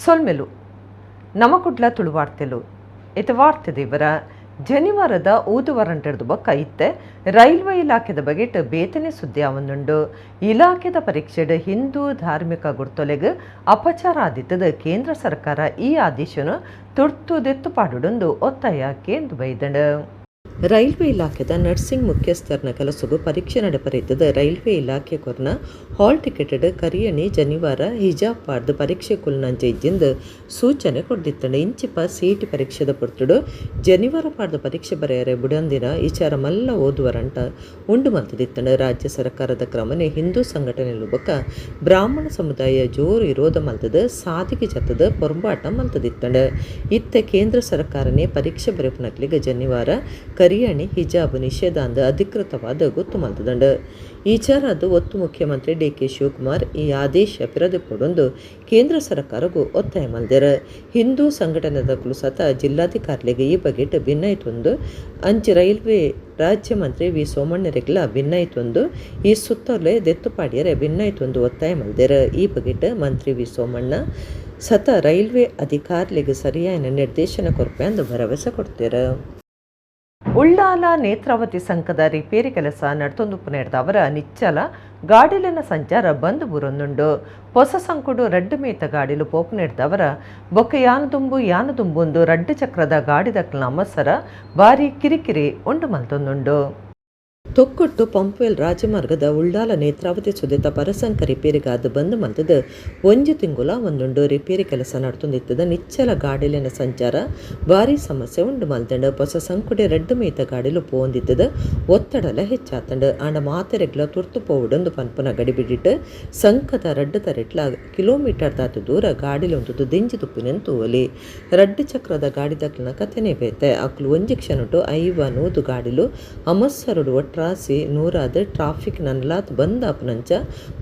ಸೊಲ್ಮೆಲು ನಮಕುಡ್ಲ ತುಳುವಾರ್ತೆಲು ಇತ ವಾರ್ತೆದೇವರ ಜನಿವಾರದ ಊದುವರಂಟೆಡ್ದು ಬೊಕ್ಕ ಇತ್ತೆ ರೈಲ್ವೆ ಇಲಾಖೆದ ಬಗೆಟ್ ಬೇತನೆ ಸುದ್ದಿ ಅವನುಂಡು ಇಲಾಖೆದ ಪರೀಕ್ಷೆಡ್ ಹಿಂದೂ ಧಾರ್ಮಿಕ ಗುರ್ತೊಲೆಗ್ ಅಪಚಾರ ಆದಿತ್ತದ ಕೇಂದ್ರ ಸರ್ಕಾರ ಈ ಆದೇಶನು ತುರ್ತು ದೆತ್ತುಪಾಡುಡೊಂದು ಒತ್ತಾಯ ಕೇಂದ್ರ ಬೈದಂಡು. ರೈಲ್ವೆ ಇಲಾಖೆದ ನರ್ಸಿಂಗ್ ಮುಖ್ಯಸ್ಥರ್ನ ಕೆಲಸಗೂ ಪರೀಕ್ಷೆ ನಡೆಪರಿತದ ರೈಲ್ವೆ ಇಲಾಖೆ ಕೊರ್ನ ಹಾಲ್ ಟಿಕೆಟೆಡ್ ಕರಿಯಣಿ ಜನಿವಾರ ಹಿಜಾಬ್ ಪಾಡ್ದು ಪರೀಕ್ಷೆ ಕುಲ್ನಂಚೆ ಇಜ್ಜಿಂದು ಸೂಚನೆ ಕೊಡ್ದಿತ್ತಂಡು. ಇಂಚಿಪ ಸಿಇಟಿ ಪರೀಕ್ಷೆದ ಪೊರ್ತುಡು ಜನಿವಾರ ಪಾಡ್ದು ಪರೀಕ್ಷೆ ಬರೆಯರೆ ಬುಡಂದಿನ ವಿಚಾರ ಮಲ್ಲ ಓದುವರಂಟ ಉಂಡು ಮಲ್ತದಿತ್ತಂಡು. ರಾಜ್ಯ ಸರ್ಕಾರದ ಕ್ರಮನೆ ಹಿಂದೂ ಸಂಘಟನೆಲು ಬೊಕ್ಕ ಬ್ರಾಹ್ಮಣ ಸಮುದಾಯ ಜೋರು ವಿರೋಧ ಮಲ್ತದ ಸಾದಿಗೆ ಜತ್ತದ ಪೊರ್ಬಾಟ ಮಲ್ತದಿತ್ತಂಡು. ಇತ್ತೆ ಕೇಂದ್ರ ಸರ್ಕಾರನೇ ಪರೀಕ್ಷೆ ಬರೆಪನಕ್ಲಿಗೆ ಜನಿವಾರ ಕರಿಯಣಿ ಹಿಜಾಬ್ ನಿಷೇಧ ಅಂದ ಅಧಿಕೃತವಾದ ಗೊತ್ತು ಮಲ್ತದಂಡು. ಈ ವಿಚಾರದ್ದು ಒತ್ತು ಮುಖ್ಯಮಂತ್ರಿ ಡಿ.ಕೆ. ಶಿವಕುಮಾರ್ ಈ ಆದೇಶ ಪಿರದಿಪೊಡೊಂದು ಕೇಂದ್ರ ಸರ್ಕಾರಗೂ ಒತ್ತಾಯ ಮಲ್ದೆರ. ಹಿಂದೂ ಸಂಘಟನೆದಕ್ಕೂ ಸತ ಜಿಲ್ಲಾಧಿಕಾರಿಗಳಿಗೆ ಈ ಬಗೆಟ್ ಭಿನ್ನೈತೊಂದು ಅಂಚೆ ರೈಲ್ವೆ ರಾಜ್ಯ ಮಂತ್ರಿ ವಿ ಸೋಮಣ್ಣರೆಗ್ಲ ಭಿನ್ನೈತೊಂದು ಈ ಸುತ್ತಲೇ ದೆತ್ತುಪಾಡಿಯರೆ ಭಿನ್ನೈತೊಂದು ಒತ್ತಾಯ ಮಲ್ದೆರ. ಈ ಬಗೆಟ್ ಮಂತ್ರಿ ವಿ ಸೋಮಣ್ಣ ಸತ ರೈಲ್ವೆ ಅಧಿಕಾರಿಗಳಿಗೆ ಸರಿಯಾದ ನಿರ್ದೇಶನ ಕೊರ್ಪೆ ಅಂದು ಭರವಸೆ ಕೊಡ್ತೀರ. ಉಳ್ಳಾಲ ನೇತ್ರಾವತಿ ಸಂಘದ ರಿಪೇರಿ ಕೆಲಸ ನಡ್ತೊಂದುಪ್ಪು ಅವರ ನಿಚ್ಚಲ ಗಾಡಿಲಿನ ಸಂಚಾರ ಬಂದ್ ಬುರೊಂದುಂಡು. ಹೊಸ ಸಂಕುಡು ರಡ್ಡು ಮೇತ ಗಾಡಿಲು ಪೋಪು ನೆಡ್ದವರ ಬೊಕ್ಕ ಯಾನದುಂಬುಂದು ರಡ್ಡು ಚಕ್ರದ ಗಾಡಿದಕ್ಲಿನ ಅಮಸರ ಭಾರಿ ಕಿರಿಕಿರಿ ಉಂಡು ಮಲ್ತೊಂದುಂಡು. ತೊಕ್ಕೊಟ್ಟು ಪಂಪ್ವೆಲ್ ರಾಜಮಾರ್ಗದ ಉಳ್ಳಾಲ ನೇತ್ರಾವತಿ ಸುದೆತ ಪರಸಂಕ ರಿಪೇರಿಗಾದ ಬಂದ್ ಮಲ್ತದ ಒಂಜಿ ತಿಂಗುಲ ಒಂದುಂಡು ರಿಪೇರಿ ಕೆಲಸ ನಡ್ತೊಂದಿತ್ತದ ನಿಚ್ಚಲ ಗಾಡಿಲಿನ ಸಂಚಾರ ಭಾರಿ ಸಮಸ್ಯೆ ಉಂಡು ಮಲ್ತಂಡು. ಹೊಸ ಸಂಕುಡೆ ರಡ್ಡು ಮೇತ ಗಾಡಿಲು ಪೋಂದಿತ್ತದ ಒತ್ತಡಲ ಹೆಚ್ಚಾತಂಡು. ಆಂಡ ಮಾತೆರೆಗ್ಲ ತುರ್ತು ಪೋವುಡೊಂದು ಪನ್ಪುನ ಗಡಿಬಿಡಿಟ್ಟು ಸಂಕದ ರಡ್ಡು ತರೆಟ್ಲ ಕಿಲೋಮೀಟರ್ ದಾತು ದೂರ ಗಾಡಿಲೊಂದು ದಿಂಜಿ ತುಪ್ಪಿನೆಂದು ಒಲಿ ರಡ್ಡು ಚಕ್ರದ ಗಾಡಿದಕ್ಲಿನ ಕಥೆನೇ ಬೇತೆ ಅಕ್ಲು ಒಂಜಿ ಕ್ಷಣಟು 50 ಗಾಡಿಲು ಅಮಸ್ಸರುಡು ಟ್ರಾಸಿ ನೂರಾದ ಟ್ರಾಫಿಕ್ ನನ್ಲಾತ್ ಬಂದ್ ಆಪುನಂಚ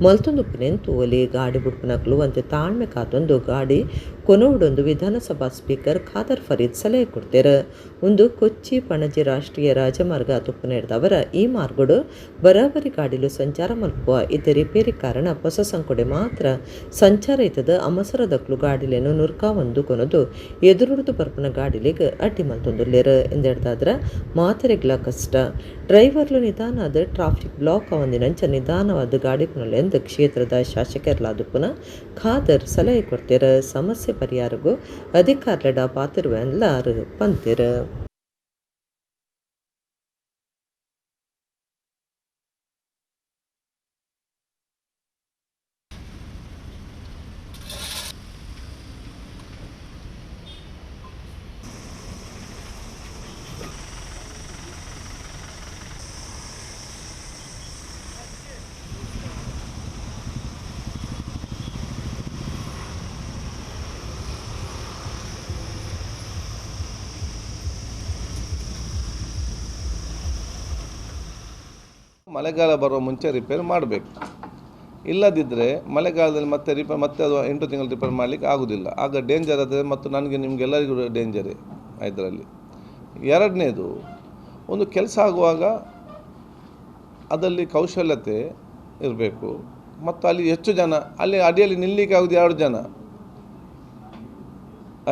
ಮಲ್ತೊಂದುಪ್ಪುನೆಂತು ಒಲಿ ಗಾಡಿ ಬುಡ್ಪುನಕ್ಲು ಅಂತೆ ತಾಳ್ಮೆ ಕಾತೊಂದು ಗಾಡಿ ಕೊನೋಡೊಂದು ವಿಧಾನಸಭಾ ಸ್ಪೀಕರ್ ಖಾದರ್ ಫರೀದ್ ಸಲಹೆ ಕೊಡ್ತೇರ. ಒಂದು ಕೊಚ್ಚಿ ಪಣಜಿ ರಾಷ್ಟ್ರೀಯ ರಾಜಮಾರ್ಗ ತುಪ್ಪುನೆಡ್ದವರ ಈ ಮಾರ್ಗಡು ಬರಾಬರಿ ಗಾಡಿಲು ಸಂಚಾರ ಮಲ್ಪುವ ಇದ್ದ ರಿಪೇರಿ ಕಾರಣ ಹೊಸ ಸಂಕೊಡೆ ಮಾತ್ರ ಸಂಚಾರ ಇತ್ತದ ಅಮಸರದಕ್ಲು ಗಾಡಿಲೇನು ನುರ್ಕಾ ಒಂದು ಕೊನದು ಎದುರುಡ್ದು ಬರ್ಪನ ಗಾಡಿಲಿಗೆ ಅಡ್ಡಿ ಮಲ್ತೊಂದುಲ್ಲೇರ ಎಂದೆಡ್ದಾದ್ರ ಮಾತೆರೆಗ್ಲ ಕಷ್ಟ. ಡ್ರೈವರ್ಲು ನಿಧಾನದ ಟ್ರಾಫಿಕ್ ಬ್ಲಾಕ್ ಅವಂದಿನಂಚ ನಿಧಾನವಾದ ಗಾಡಿ ಪುನಲೆಂದು ಕ್ಷೇತ್ರದ ಶಾಸಕರ್ಲಾದುಪ್ಪುನ ಖಾದರ್ ಸಲಹೆ ಕೊಡ್ತೇರ. ಸಮಸ್ಯೆ ಪರಿಹಾರಗೂ ಅಧಿಕಾರಲಡ ಪಾತಿರುವೆಲ್ಲಾರು ಪಂತೇರ. ಮಳೆಗಾಲ ಬರುವ ಮುಂಚೆ ರಿಪೇರ್ ಮಾಡಬೇಕು. ಇಲ್ಲದಿದ್ದರೆ ಮಳೆಗಾಲದಲ್ಲಿ ಮತ್ತೆ ಅದು 8 ತಿಂಗಳು ರಿಪೇರ್ ಮಾಡಲಿಕ್ಕೆ ಆಗೋದಿಲ್ಲ. ಆಗ ಡೇಂಜರ್ ಆದರೆ ಮತ್ತು ನನಗೆ ನಿಮಗೆಲ್ಲರಿಗೂ ಡೇಂಜರೇ ಇದರಲ್ಲಿ. ಎರಡನೇದು, ಒಂದು ಕೆಲಸ ಆಗುವಾಗ ಅದರಲ್ಲಿ ಕೌಶಲ್ಯತೆ ಇರಬೇಕು ಮತ್ತು ಅಲ್ಲಿ ಹೆಚ್ಚು ಜನ ಅಲ್ಲಿ ಅಡಿಯಲ್ಲಿ ನಿಲ್ಲಲಿಕ್ಕೆ ಆಗೋದು 2 ಜನ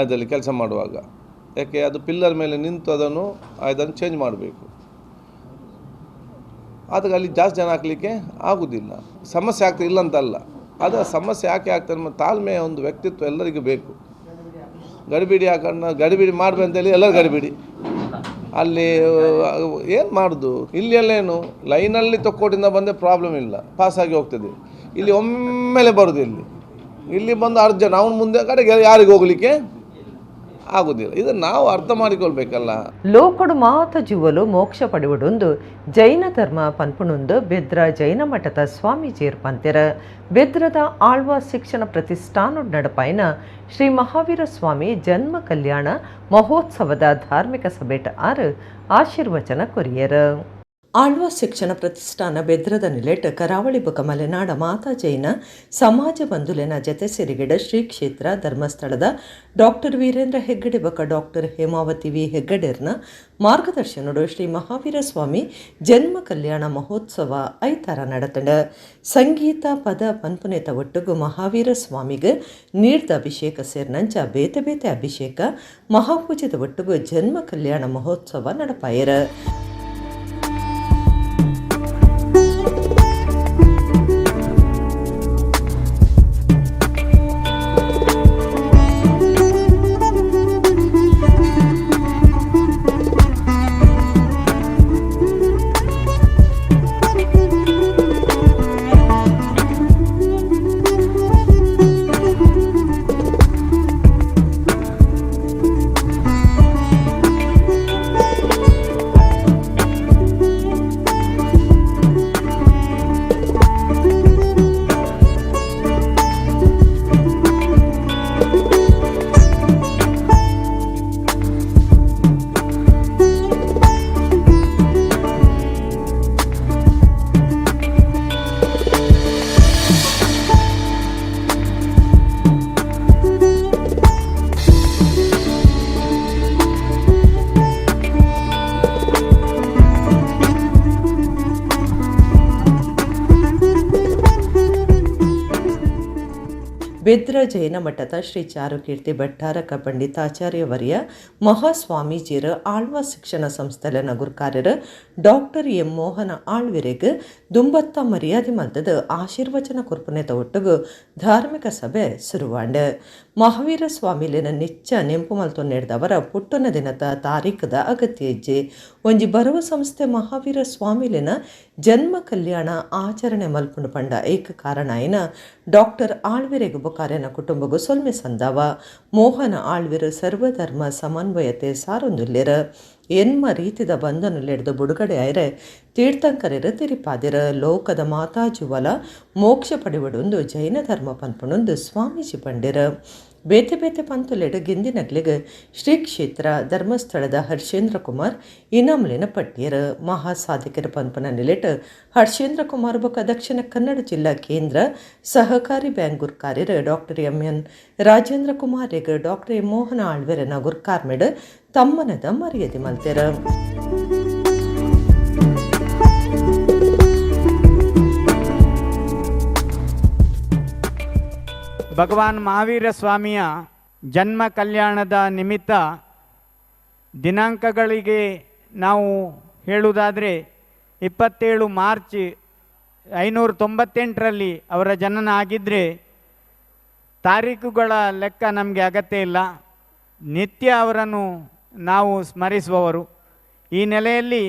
ಅದರಲ್ಲಿ ಕೆಲಸ ಮಾಡುವಾಗ. ಯಾಕೆ ಅದು ಪಿಲ್ಲರ್ ಮೇಲೆ ನಿಂತು ಅದನ್ನು ಚೇಂಜ್ ಮಾಡಬೇಕು. ಆದರೆ ಅಲ್ಲಿ ಜಾಸ್ತಿ ಜನ ಹಾಕಲಿಕ್ಕೆ ಆಗೋದಿಲ್ಲ. ಸಮಸ್ಯೆ ಆಗ್ತದೆ ಇಲ್ಲ ಅಂತಲ್ಲ, ಅದು ಸಮಸ್ಯೆ ಯಾಕೆ ಆಗ್ತದೆ ನಮ್ಮ ತಾಳ್ಮೆಯ ಒಂದು ವ್ಯಕ್ತಿತ್ವ ಎಲ್ಲರಿಗೂ ಬೇಕು. ಗಡಿಬಿಡಿ ಹಾಕೊಂಡು ಗಡಿಬಿಡಿ ಮಾಡಬೇಕು ಅಂತೇಳಿ ಎಲ್ಲರೂ ಗಡಿಬಿಡಿ ಅಲ್ಲಿ ಏನು ಮಾಡೋದು. ಇಲ್ಲಿ ಎಲ್ಲೇನು ಲೈನಲ್ಲಿ ತೊಕ್ಕೋಟಿಂದ ಬಂದರೆ ಪ್ರಾಬ್ಲಮ್ ಇಲ್ಲ, ಪಾಸಾಗಿ ಹೋಗ್ತದೆ. ಇಲ್ಲಿ ಒಮ್ಮೆಲೆ ಬರೋದು ಇಲ್ಲಿ ಬಂದು ಅರ್ಜೆಂಟ್ ಅವನ ಮುಂದೆ ಕಡೆಗೆ ಯಾರಿಗೆ ಹೋಗಲಿಕ್ಕೆ ಆಗುದಿಲ್ಲ. ಇದನ್ನು ನಾವು ಅರ್ಥ ಮಾಡಿಕೊಳ್ಬೇಕಲ್ಲ. ಲೋಕಡು ಮಾತ ಜೀವಲು ಮೋಕ್ಷ ಪಡೆಯುವುದೊಂದು ಜೈನ ಧರ್ಮ ಪನ್ಪುಣೊಂದು ಬೆದ್ರ ಜೈನ ಮಠದ ಸ್ವಾಮೀಜಿಯರ್ ಪಂತೆರ. ಬೆದ್ರದ ಆಳ್ವ ಶಿಕ್ಷಣ ಪ್ರತಿಷ್ಠಾನ ನಡಪಾಯಿನ ಶ್ರೀ ಮಹಾವೀರ ಸ್ವಾಮಿ ಜನ್ಮ ಕಲ್ಯಾಣ ಮಹೋತ್ಸವದ ಧಾರ್ಮಿಕ ಸಭೆಟ್ ಆಶೀರ್ವಚನ ಕೊರಿಯರ. ಆಳ್ವ ಶಿಕ್ಷಣ ಪ್ರತಿಷ್ಠಾನ ಬೆದ್ರದ ನಿಲೆಟ್ ಕರಾವಳಿ ಬೊಕ ಮಲೆನಾಡ ಮಾತಾ ಜೈನ ಸಮಾಜ ಬಂಧುಲೆನ ಜತೆ ಸಿರಿಗಿಡ ಶ್ರೀ ಕ್ಷೇತ್ರ ಧರ್ಮಸ್ಥಳದ ಡಾಕ್ಟರ್ ವೀರೇಂದ್ರ ಹೆಗ್ಗಡೆ ಬೊಕ ಡಾಕ್ಟರ್ ಹೇಮಾವತಿ ವಿ ಹೆಗ್ಗಡೆರ್ನ ಮಾರ್ಗದರ್ಶನಡು ಶ್ರೀ ಮಹಾವೀರ ಸ್ವಾಮಿ ಜನ್ಮ ಕಲ್ಯಾಣ ಮಹೋತ್ಸವ ಐತಾರ ನಡತಂಡ ಸಂಗೀತ ಪದ ಪನ್ಪುನೇತ ಒಟ್ಟುಗು ಮಹಾವೀರ ಸ್ವಾಮಿಗೆ ನೀಡ್ದ ಅಭಿಷೇಕ ಸೇರ್ನಂಚ ಬೇತೆ ಬೇತೆ ಅಭಿಷೇಕ ಮಹಾಪೂಜೆದ ಒಟ್ಟುಗು ಜನ್ಮ ಕಲ್ಯಾಣ ಮಹೋತ್ಸವ ನಡಪಾಯರ. ಬೆದ್ರ ಜೈನ ಮಠದ ಶ್ರೀ ಚಾರುಕೀರ್ತಿ ಭಟ್ಟಾರಕ ಪಂಡಿತಾಚಾರ್ಯವರ್ಯ ಮಹಾಸ್ವಾಮೀಜಿಯರ ಆಳ್ವ ಶಿಕ್ಷಣ ಸಂಸ್ಥೆಯ ನಗುರ್ಕಾರ್ಯರ ಡಾಕ್ಟರ್ ಎಂ ಮೋಹನ ಆಳ್ವಿರೆಗ್ ದುಂಬತ್ತ ಮರ್ಯಾದೆ ಮಲ್ತದ ಆಶೀರ್ವಚನ ಕೊರ್ಪನೆತ ಒಟ್ಟುಗು ಧಾರ್ಮಿಕ ಸಭೆ ಸುರುವಾಂಡ ಮಹಾವೀರ ಸ್ವಾಮಿಲಿನ ನಿಚ್ಚ ನೆಂಪು ಮಲ್ತು ನೆಡ್ದವರ ಪುಟ್ಟನ ದಿನದ ತಾರೀಖದ ಅಗತ್ಯ ಇಜ್ಜೆ ಒಂಜಿ ಬರುವ ಸಂಸ್ಥೆ ಮಹಾವೀರ ಸ್ವಾಮಿಲಿನ ಜನ್ಮ ಕಲ್ಯಾಣ ಆಚರಣೆ ಮಲ್ಪುಂಡು ಪಂಡ ಏಕ ಕಾರಣ ಐನ ಡಾಕ್ಟರ್ ಆಳ್ವಿರೆಗ್ ಬೊಕಾರ್ಯನ ಕುಟುಂಬಗೂ ಸೊಲ್ಮೆ ಸಂದವ ಮೋಹನ ಆಳ್ವಿರು ಸರ್ವಧರ್ಮ ಸಮನ್ವಯತೆ ಸಾರೊಂದುಲ್ಲೆರ ಎನ್ಮ ರೀತಿದ ಬಂಧನುಲೆಡ್ದು ಬುಡುಗಡೆ ಆಯ್ರೆ ತೀರ್ಥಂಕರರು ತಿರಿಪಾದಿರ ಲೋಕದ ಮಾತಾಜುವಲ ಮೋಕ್ಷ ಪಡಿವಡೊಂದು ಜೈನ ಧರ್ಮ ಪನ್ಪುಣೊಂದು ಸ್ವಾಮೀಜಿ ಪಂಡಿರ ಬೇತೆ ಬೇತೆ ಪಂತುಲೆಡ್ ಗಿಂದಿನಗ್ಲಿಗೆ ಶ್ರೀ ಕ್ಷೇತ್ರ ಧರ್ಮಸ್ಥಳದ ಹರ್ಷೇಂದ್ರ ಕುಮಾರ್ ಇನಾಮ್ಲಿನ ಪಟ್ಟಿಯರ ಮಹಾಸಾಧಿಕರ ಪಂಪನ ನಿಲೆಟ್ ಹರ್ಷೇಂದ್ರ ಕುಮಾರ್ ಬೊಕ ದಕ್ಷಿಣ ಕನ್ನಡ ಜಿಲ್ಲಾ ಕೇಂದ್ರ ಸಹಕಾರಿ ಬ್ಯಾಂಕ್ ಗುರ್ಕಾರ್ಯರ ಡಾಕ್ಟರ್ ಎಂ.ಎನ್. ರಾಜೇಂದ್ರ ಕುಮಾರ್ಗೆ ಡಾಕ್ಟರ್ ಎಂ ಮೋಹನ ಆಳ್ವೆರನ ಗುರ್ಕಾರ್ಮೆಡ್ ತಮ್ಮನದ ಮರ್ಯಾದೆ ಮಲ್ತೆರ. ಭಗವಾನ್ ಮಹಾವೀರ ಸ್ವಾಮಿಯ ಜನ್ಮ ಕಲ್ಯಾಣದ ನಿಮಿತ್ತ ದಿನಾಂಕಗಳಿಗೆ ನಾವು ಹೇಳುವುದಾದರೆ 27 ಮಾರ್ಚ್ 598ರಲ್ಲಿ ಅವರ ಜನನ ಆಗಿದ್ದರೆ ತಾರೀಖುಗಳ ಲೆಕ್ಕ ನಮಗೆ ಅಗತ್ಯ ಇಲ್ಲ. ನಿತ್ಯ ಅವರನ್ನು ನಾವು ಸ್ಮರಿಸುವವರು. ಈ ನೆಲೆಯಲ್ಲಿ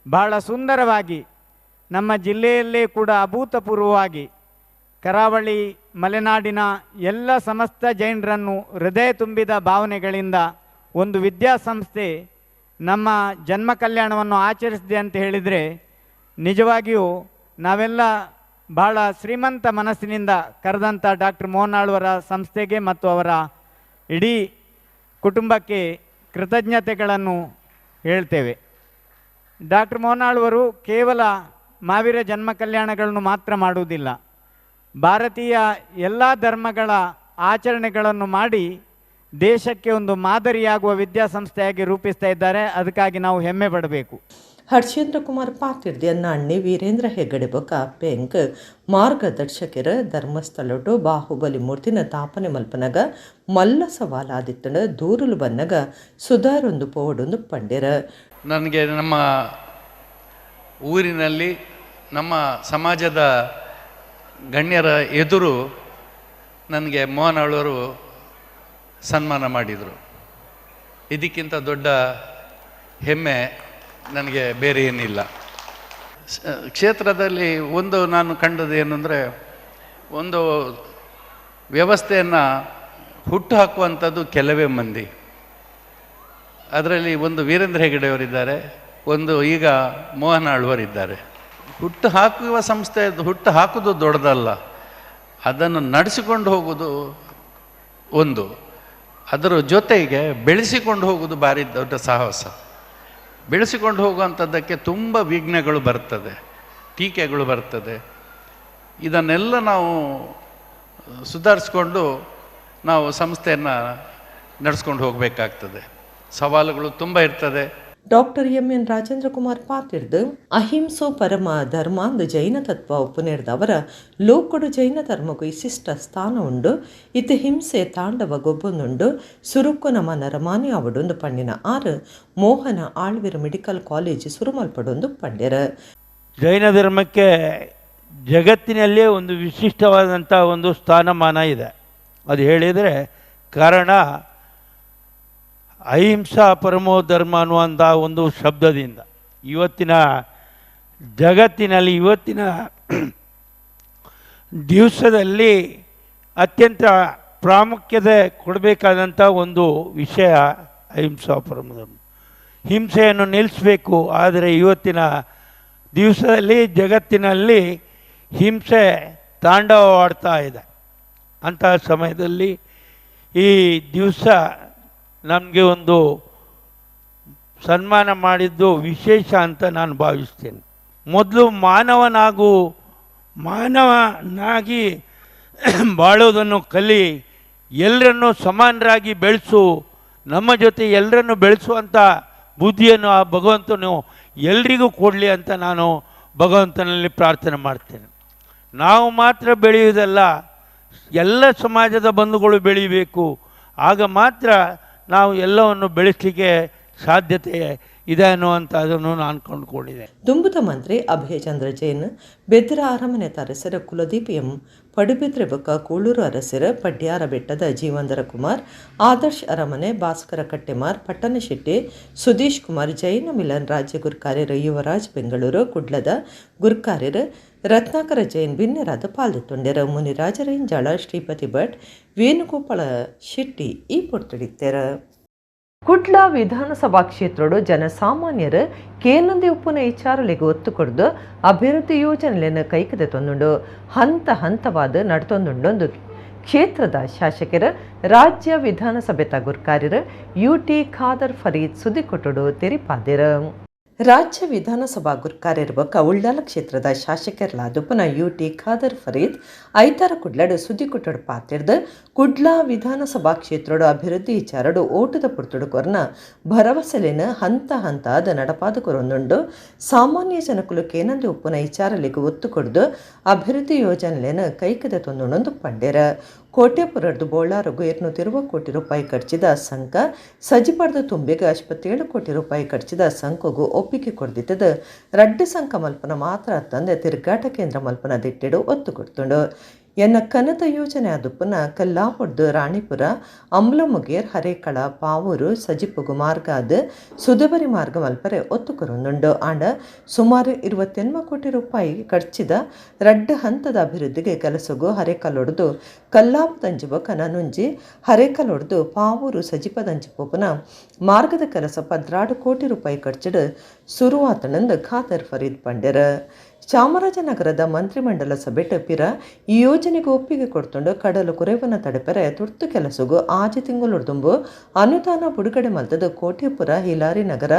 ಬಹಳ ಸುಂದರವಾಗಿ ನಮ್ಮ ಜಿಲ್ಲೆಯಲ್ಲೇ ಕೂಡ ಅಭೂತಪೂರ್ವವಾಗಿ ಕರಾವಳಿ ಮಲೆನಾಡಿನ ಎಲ್ಲ ಸಮಸ್ತ ಜೈನರನ್ನು ಹೃದಯ ತುಂಬಿದ ಭಾವನೆಗಳಿಂದ ಒಂದು ವಿದ್ಯಾಸಂಸ್ಥೆ ನಮ್ಮ ಜನ್ಮ ಕಲ್ಯಾಣವನ್ನು ಆಚರಿಸಿದೆ ಅಂತ ಹೇಳಿದರೆ ನಿಜವಾಗಿಯೂ ನಾವೆಲ್ಲ ಬಹಳ ಶ್ರೀಮಂತ ಮನಸ್ಸಿನಿಂದ ಕರೆದಂಥ ಡಾಕ್ಟರ್ ಮೋಹನಾಳ್ವರ ಸಂಸ್ಥೆಗೆ ಮತ್ತು ಅವರ ಇಡೀ ಕುಟುಂಬಕ್ಕೆ ಕೃತಜ್ಞತೆಗಳನ್ನು ಹೇಳ್ತೇವೆ. ಡಾಕ್ಟರ್ ಮೋಹನಾಳ್ವರು ಕೇವಲ ಮಹಾವೀರ ಜನ್ಮ ಕಲ್ಯಾಣಗಳನ್ನು ಮಾತ್ರ ಮಾಡುವುದಿಲ್ಲ, ಭಾರತೀಯ ಎಲ್ಲ ಧರ್ಮಗಳ ಆಚರಣೆಗಳನ್ನು ಮಾಡಿ ದೇಶಕ್ಕೆ ಒಂದು ಮಾದರಿಯಾಗುವ ವಿದ್ಯಾಸಂಸ್ಥೆಯಾಗಿ ರೂಪಿಸ್ತಾ ಇದ್ದಾರೆ. ಅದಕ್ಕಾಗಿ ನಾವು ಹೆಮ್ಮೆ ಪಡಬೇಕು. ಹರ್ಷೇಂದ್ರ ಕುಮಾರ್ ಪಾತಿರ್ದಿಯನ್ನ ಅಣ್ಣಿ ವೀರೇಂದ್ರ ಹೆಗ್ಗಡೆ ಬೊಕ ಪೆಂಕ್ ಮಾರ್ಗದರ್ಶಕರ ಧರ್ಮಸ್ಥಳಟು ಬಾಹುಬಲಿ ಮೂರ್ತಿನ ತಾಪನೆ ಮಲ್ಪನಗ ಮಲ್ಲ ಸವಾಲಾದಿತ್ತಂಡ ದೂರುಲು ಬನ್ನಗ ಸುಧಾರೊಂದು ಪೋವಡೊಂದು ಪಂಡ್ಯರ. ನನಗೆ ನಮ್ಮ ಊರಿನಲ್ಲಿ ನಮ್ಮ ಸಮಾಜದ ಗಣ್ಯರ ಎದುರು ನನಗೆ ಮೋಹನಾಳ್ವರು ಸನ್ಮಾನ ಮಾಡಿದರು. ಇದಕ್ಕಿಂತ ದೊಡ್ಡ ಹೆಮ್ಮೆ ನನಗೆ ಬೇರೆ ಏನಿಲ್ಲ. ಕ್ಷೇತ್ರದಲ್ಲಿ ಒಂದು ನಾನು ಕಂಡದ್ದು ಏನಂದರೆ, ಒಂದು ವ್ಯವಸ್ಥೆಯನ್ನು ಹುಟ್ಟು ಹಾಕುವಂಥದ್ದು ಕೆಲವೇ ಮಂದಿ. ಅದರಲ್ಲಿ ಒಂದು ವೀರೇಂದ್ರ ಹೆಗ್ಗಡೆಯವರಿದ್ದಾರೆ, ಒಂದು ಈಗ ಮೋಹನಾಳ್ವರಿದ್ದಾರೆ. ಹುಟ್ಟು ಹಾಕುವ ಸಂಸ್ಥೆ ಹುಟ್ಟು ಹಾಕೋದು ದೊಡ್ಡದಲ್ಲ, ಅದನ್ನು ನಡೆಸಿಕೊಂಡು ಹೋಗೋದು ಒಂದು, ಅದರ ಜೊತೆಗೆ ಬೆಳೆಸಿಕೊಂಡು ಹೋಗೋದು ಭಾರಿ ದೊಡ್ಡ ಸಾಹಸ. ಬೆಳೆಸಿಕೊಂಡು ಹೋಗುವಂಥದ್ದಕ್ಕೆ ತುಂಬ ವಿಘ್ನಗಳು ಬರ್ತದೆ, ಟೀಕೆಗಳು ಬರ್ತದೆ. ಇದನ್ನೆಲ್ಲ ನಾವು ಸುಧಾರಿಸ್ಕೊಂಡು ನಾವು ಸಂಸ್ಥೆಯನ್ನು ನಡೆಸ್ಕೊಂಡು ಹೋಗಬೇಕಾಗ್ತದೆ. ಸವಾಲುಗಳು ತುಂಬ ಇರ್ತದೆ. Doctor M N. ರಾಜೇಂದ್ರ ಕುಮಾರ್ ಪಾತಿರ್ದು ಅಹಿಂಸೋ ಪರಮ ಧರ್ಮ ಅಂದು ಜೈನ ತತ್ವ ಒಪ್ಪುನೇರ್ದವರ ಲೋಕಡು ಜೈನ ಧರ್ಮಗೂ ವಿಶಿಷ್ಟ ಸ್ಥಾನ ಉಂಡು. ಇತ್ತು ಹಿಂಸೆ ತಾಂಡವ ಗೊಬ್ಬೊಂದುಂಡು ಸುರುಕು ನಮ ನರಮಾನಿ ಅವಡೊಂದು ಪಂಡಿನ ಆರು ಮೋಹನ ಆಳ್ವಿರು ಮೆಡಿಕಲ್ ಕಾಲೇಜ್ ಸುರುಮಲ್ಪಡೊಂದು ಪಂಡ್ಯರ. ಜೈನ ಧರ್ಮಕ್ಕೆ ಜಗತ್ತಿನಲ್ಲೇ ಒಂದು ವಿಶಿಷ್ಟವಾದಂಥ ಒಂದು ಸ್ಥಾನಮಾನ ಇದೆ. ಅದು ಹೇಳಿದರೆ ಕಾರಣ ಅಹಿಂಸಾ ಪರಮೋ ಧರ್ಮ ಅನ್ನುವಂಥ ಒಂದು ಶಬ್ದದಿಂದ ಇವತ್ತಿನ ಜಗತ್ತಿನಲ್ಲಿ ಇವತ್ತಿನ ದಿವಸದಲ್ಲಿ ಅತ್ಯಂತ ಪ್ರಾಮುಖ್ಯತೆ ಕೊಡಬೇಕಾದಂಥ ಒಂದು ವಿಷಯ ಅಹಿಂಸಾ ಪರಮೋ ಧರ್ಮ. ಹಿಂಸೆಯನ್ನು ನಿಲ್ಲಿಸಬೇಕು. ಆದರೆ ಇವತ್ತಿನ ದಿವಸದಲ್ಲಿ ಜಗತ್ತಿನಲ್ಲಿ ಹಿಂಸೆ ತಾಂಡವವಾಡ್ತಾ ಇದೆ. ಅಂತಹ ಸಮಯದಲ್ಲಿ ಈ ದಿವಸ ನಮಗೆ ಒಂದು ಸನ್ಮಾನ ಮಾಡಿದ್ದು ವಿಶೇಷ ಅಂತ ನಾನು ಭಾವಿಸ್ತೇನೆ. ಮೊದಲು ಮಾನವನಾಗಿ ಬಾಳೋದನ್ನು ಕಲಿ, ಎಲ್ಲರನ್ನು ಸಮಾನರಾಗಿ ಬೆಳೆಸು, ನಮ್ಮ ಜೊತೆ ಎಲ್ಲರನ್ನು ಬೆಳೆಸುವಂಥ ಬುದ್ಧಿಯನ್ನು ಆ ಭಗವಂತನು ಎಲ್ರಿಗೂ ಕೊಡಲಿ ಅಂತ ನಾನು ಭಗವಂತನಲ್ಲಿ ಪ್ರಾರ್ಥನೆ ಮಾಡ್ತೇನೆ. ನಾವು ಮಾತ್ರ ಬೆಳೆಯುವುದಲ್ಲ, ಎಲ್ಲ ಸಮಾಜದ ಬಂಧುಗಳು ಬೆಳೀಬೇಕು. ಆಗ ಮಾತ್ರ ನಾವು ಎಲ್ಲವನ್ನು ಬೆಳೆಸಲಿಕ್ಕೆ ಸಾಧ್ಯತೆ ಇದೆ ಅನ್ನುವಂಥದ್ದನ್ನು ನಾನು ಕಂಡುಕೊಂಡಿದ್ದೆ. ದುಂಬುದ ಮಂತ್ರಿ ಅಭಯಚಂದ್ರ ಜೈನ್ ಬೆದ್ರ ಅರಮನೆ ಅರಸರ ಕುಲದೀಪ್ ಎಂ ಪಡುಬಿದ್ರೆ ಬೊಕ್ಕ ಕೂಳೂರು ಅರಸರ ಪಡ್ಯಾರ ಬೆಟ್ಟದ ಜೀವಂದರ ಕುಮಾರ್, ಆದರ್ಶ್ ಅರಮನೆ ಭಾಸ್ಕರ ಕಟ್ಟೆಮಾರ್, ಪಟ್ಟಣಶೆಟ್ಟಿ ಸುದೀಶ್ ಕುಮಾರ್, ಜೈನ ಮಿಲನ್ ರಾಜ್ಯ ಗುರ್ಕಾರ್ಯರು ಯುವರಾಜ್ ಬೆಂಗಳೂರು ಕುಡ್ಲದ ಗುರ್ಕಾರ್ಯರು ರತ್ನಾಕರ ಜೈನ್ ಬಿನ್ನೆರಾದ ಪಾಲ್ದೊಂಡ್ಯರ. ಮುನಿರಾಜ ರೇಂಜಾಳ, ಶ್ರೀಪತಿ ಭಟ್, ವೇಣುಗೋಪಾಲ ಶೆಟ್ಟಿ ಈ ಪೊರ್ತಡಿತ್ತರ. ಕುಡ್ಲ ವಿಧಾನಸಭಾ ಕ್ಷೇತ್ರಡು ಜನಸಾಮಾನ್ಯರು ಕೇನೊಂದಿ ಉಪ್ಪುನ ವಿಚಾರಲೆಗೆ ಒತ್ತು ಕೊಡ್ದು ಅಭಿವೃದ್ಧಿ ಯೋಜನೆಯನ್ನು ಕೈಕದೆ ತಂದುಂಡು ಹಂತ ಹಂತವಾದ ನಡ್ತೊಂದುಂಡೊಂದು ಕ್ಷೇತ್ರದ ಶಾಸಕರು ರಾಜ್ಯ ವಿಧಾನಸಭೆ ಗುರ್ಕಾರ್ಯರು UT ಖಾದರ್ ಫರೀದ್ ಸುದ್ದಿ ಕೊಟ್ಟುಡು ತೆರಿಪಾದಿರು. ರಾಜ್ಯ ವಿಧಾನಸಭಾ ಗುರ್ಕಾರ್ಯರು ಉಳ್ಳಾಲ ಕ್ಷೇತ್ರದ ಶಾಸಕರ್ಲಾದ ಪುನಃ UT ಖಾದರ್ ಫರೀದ್ ಐತಾರ ಕುಡ್ಲಡು ಸುದ್ದಿ ಕೊಟ್ಟಡು ಪಾತಿರ್ದು ಕುಡ್ಲಾ ವಿಧಾನಸಭಾ ಕ್ಷೇತ್ರಡು ಅಭಿವೃದ್ಧಿ ವಿಚಾರಡು ಓಟದ ಪುರ್ತುಡು ಕೊರ್ನ ಭರವಸೆಲಿನ ಹಂತ ಹಂತಾದ ನಡಪಾದ ಕೊರೊಂದುಂಡು ಸಾಮಾನ್ಯ ಜನಕುಲು ಕೇನಂದಿ ಉಪ್ಪುನ ವಿಚಾರಲಿಗೆ ಒತ್ತು ಕೊಡ್ದು ಅಭಿವೃದ್ಧಿ ಯೋಜನೆಯನ್ನು ಕೈಕದ ತೊಂದುಂಡೊಂದು ಪಂಡ್ಯರ. ಕೋಟೆಪುರದ್ದು ಬೋಳಾರಗು 220 ಕೋಟಿ ರೂಪಾಯಿ ಖರ್ಚಿದ ಸಂಘ ಸಜಿಪಡ್ದ ತುಂಬಿಗೆ 57 ಕೋಟಿ ರೂಪಾಯಿ ಖರ್ಚಿದ ಸಂಘಗೂ ಒಪ್ಪಿಗೆ ಕೊಡ್ದಿದ್ದದು ರಡ್ಡು ಸಂಘ ಮಲ್ಪನ ಮಾತ್ರ ತಂದೆ ತಿರುಗಾಟ ಕೇಂದ್ರ ಮಲ್ಪನ ದಿಟ್ಟಿಡು ಒತ್ತು ಕೊಡ್ತುಂಡು. ಎನ್ನ ಕನತ ಯೋಜನೆ ಅದುಪ್ಪನ ಕಲ್ಲಾಪೊಡ್ದು ರಾಣಿಪುರ ಅಂಬ್ಲಮುಗೇರ್ ಹರೇಕಳ ಪಾವೂರು ಸಜಿಪುಗು ಮಾರ್ಗ ಅದು ಸುದಬರಿ ಮಾರ್ಗ ಮಲ್ಪರೆ ಒತ್ತು ಕೊರೊಂದುಂಡು. ಆಂಡ ಸುಮಾರು 28 ಕೋಟಿ ರೂಪಾಯಿ ಖರ್ಚಿದ ರಡ್ಡು ಹಂತದ ಅಭಿವೃದ್ಧಿಗೆ ಕೆಲಸಗೂ ಹರೇಕಲ್ಲೊಡ್ದು ಕಲ್ಲಾಪದಂಜುವ ಕನನುಂಜಿ ಹರೇಕಲ್ಲೊಡ್ದು ಪಾವೂರು ಸಜಿಪದಂಜು ಪೋಪನ ಮಾರ್ಗದ ಕೆಲಸ 16 ಕೋಟಿ ರೂಪಾಯಿ ಖರ್ಚಿಡು ಸುರುವಾತನಂದು ಖಾದರ್ ಫರೀದ್ ಪಂಡ್ಯರ. ಚಾಮರಾಜನಗರದ ಮಂತ್ರಿಮಂಡಲ ಸಭೆ ಪಿರ ಈ ಯೋಜನೆಗೆ ಒಪ್ಪಿಗೆ ಕೊಡ್ತುಂಡು ಕಡಲು ಕುರೆವನ ತಡೆಪರೆ ತುರ್ತು ಕೆಲಸಗೂ ಆಜಿ ತಿಂಗಳೊಡ್ದುಂಬು ಅನುದಾನ ಬಿಡುಗಡೆ ಮಲ್ತದ ಕೋಟೆಪುರ ಹಿಲಾರಿ ನಗರ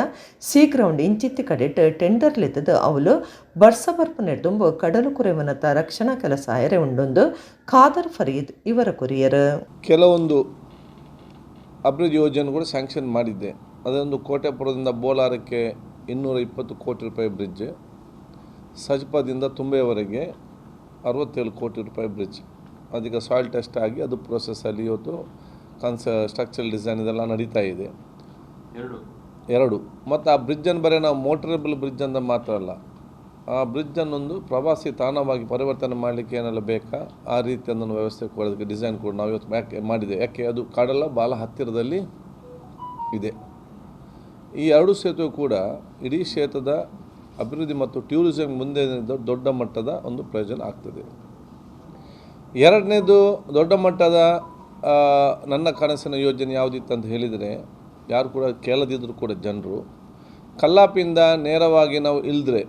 ಸಿ ಗ್ರೌಂಡ್ ಇಂಚಿತ್ತಿ ಕಡೆಟ್ ಟೆಂಡರ್ ಲೆತ್ತದ ಅವಳು ಬರ್ಸಬರ್ಪು ನೆಡ್ದುಂಬು ಕಡಲು ಕುರೆವನತ ರಕ್ಷಣಾ ಕೆಲಸ ಆಯರೆ ಉಂಡೊಂದು ಖಾದರ್ ಫರೀದ್ ಇವರ ಕುರಿಯರು. ಕೆಲವೊಂದು ಅಭಿವೃದ್ಧಿ ಯೋಜನೆಗಳು ಸ್ಯಾಂಕ್ಷನ್ ಮಾಡಿದ್ದೆ. ಅದೊಂದು ಕೋಟೆಪುರದಿಂದ ಬೋಲಾರಕ್ಕೆ 220 ಕೋಟಿ ರೂಪಾಯಿ ಬ್ರಿಡ್ಜ್, ಸಜ್ಪದಿಂದ ತುಂಬೆಯವರೆಗೆ 67 ಕೋಟಿ ರೂಪಾಯಿ ಬ್ರಿಡ್ಜ್. ಅದೀಗ ಸಾಯಿಲ್ ಟೆಸ್ಟ್ ಆಗಿ ಅದು ಪ್ರೋಸೆಸ್ಸಲ್ಲಿ ಇವತ್ತು ಸ್ಟ್ರಕ್ಚರಲ್ ಡಿಸೈನ್ ಇದೆಲ್ಲ ನಡೀತಾ ಇದೆ. ಎರಡು ಮತ್ತು ಆ ಬ್ರಿಡ್ಜನ್ನು ಬರೀ ನಾವು ಮೋಟರೇಬಲ್ ಬ್ರಿಡ್ಜ್ ಅಂತ ಮಾತ್ರ ಅಲ್ಲ, ಆ ಬ್ರಿಡ್ಜನ್ನೊಂದು ಪ್ರವಾಸಿ ತಾಣವಾಗಿ ಪರಿವರ್ತನೆ ಮಾಡಲಿಕ್ಕೆ ಏನೆಲ್ಲ ಬೇಕಾ ಆ ರೀತಿಯೊಂದನ್ನು ವ್ಯವಸ್ಥೆ ಕೊಡೋದಕ್ಕೆ ಡಿಸೈನ್ ಕೂಡ ನಾವು ಇವತ್ತು ಮಾಡಿದೆ. ಯಾಕೆ ಅದು ಕಾಡೆಲ್ಲ ಭಾಳ ಹತ್ತಿರದಲ್ಲಿ ಇದೆ. ಈ ಎರಡು ಸೇತುವೆ ಕೂಡ ಇಡೀ ಕ್ಷೇತ್ರದ ಅಭಿವೃದ್ಧಿ ಮತ್ತು ಟೂರಿಸಂ ಮುಂದೆ ದೊಡ್ಡ ಮಟ್ಟದ ಒಂದು ಪ್ರಯೋಜನ ಆಗ್ತದೆ. ಎರಡನೇದು ದೊಡ್ಡ ಮಟ್ಟದ ನನ್ನ ಕನಸಿನ ಯೋಜನೆ ಯಾವುದಿತ್ತು ಅಂತ ಹೇಳಿದರೆ ಯಾರು ಕೂಡ ಕೇಳದಿದ್ದರೂ ಕೂಡ ಜನರು ಕಲ್ಲಾಪಿಂದ ನೇರವಾಗಿ ನಾವು ಇಳಿದ್ರೆ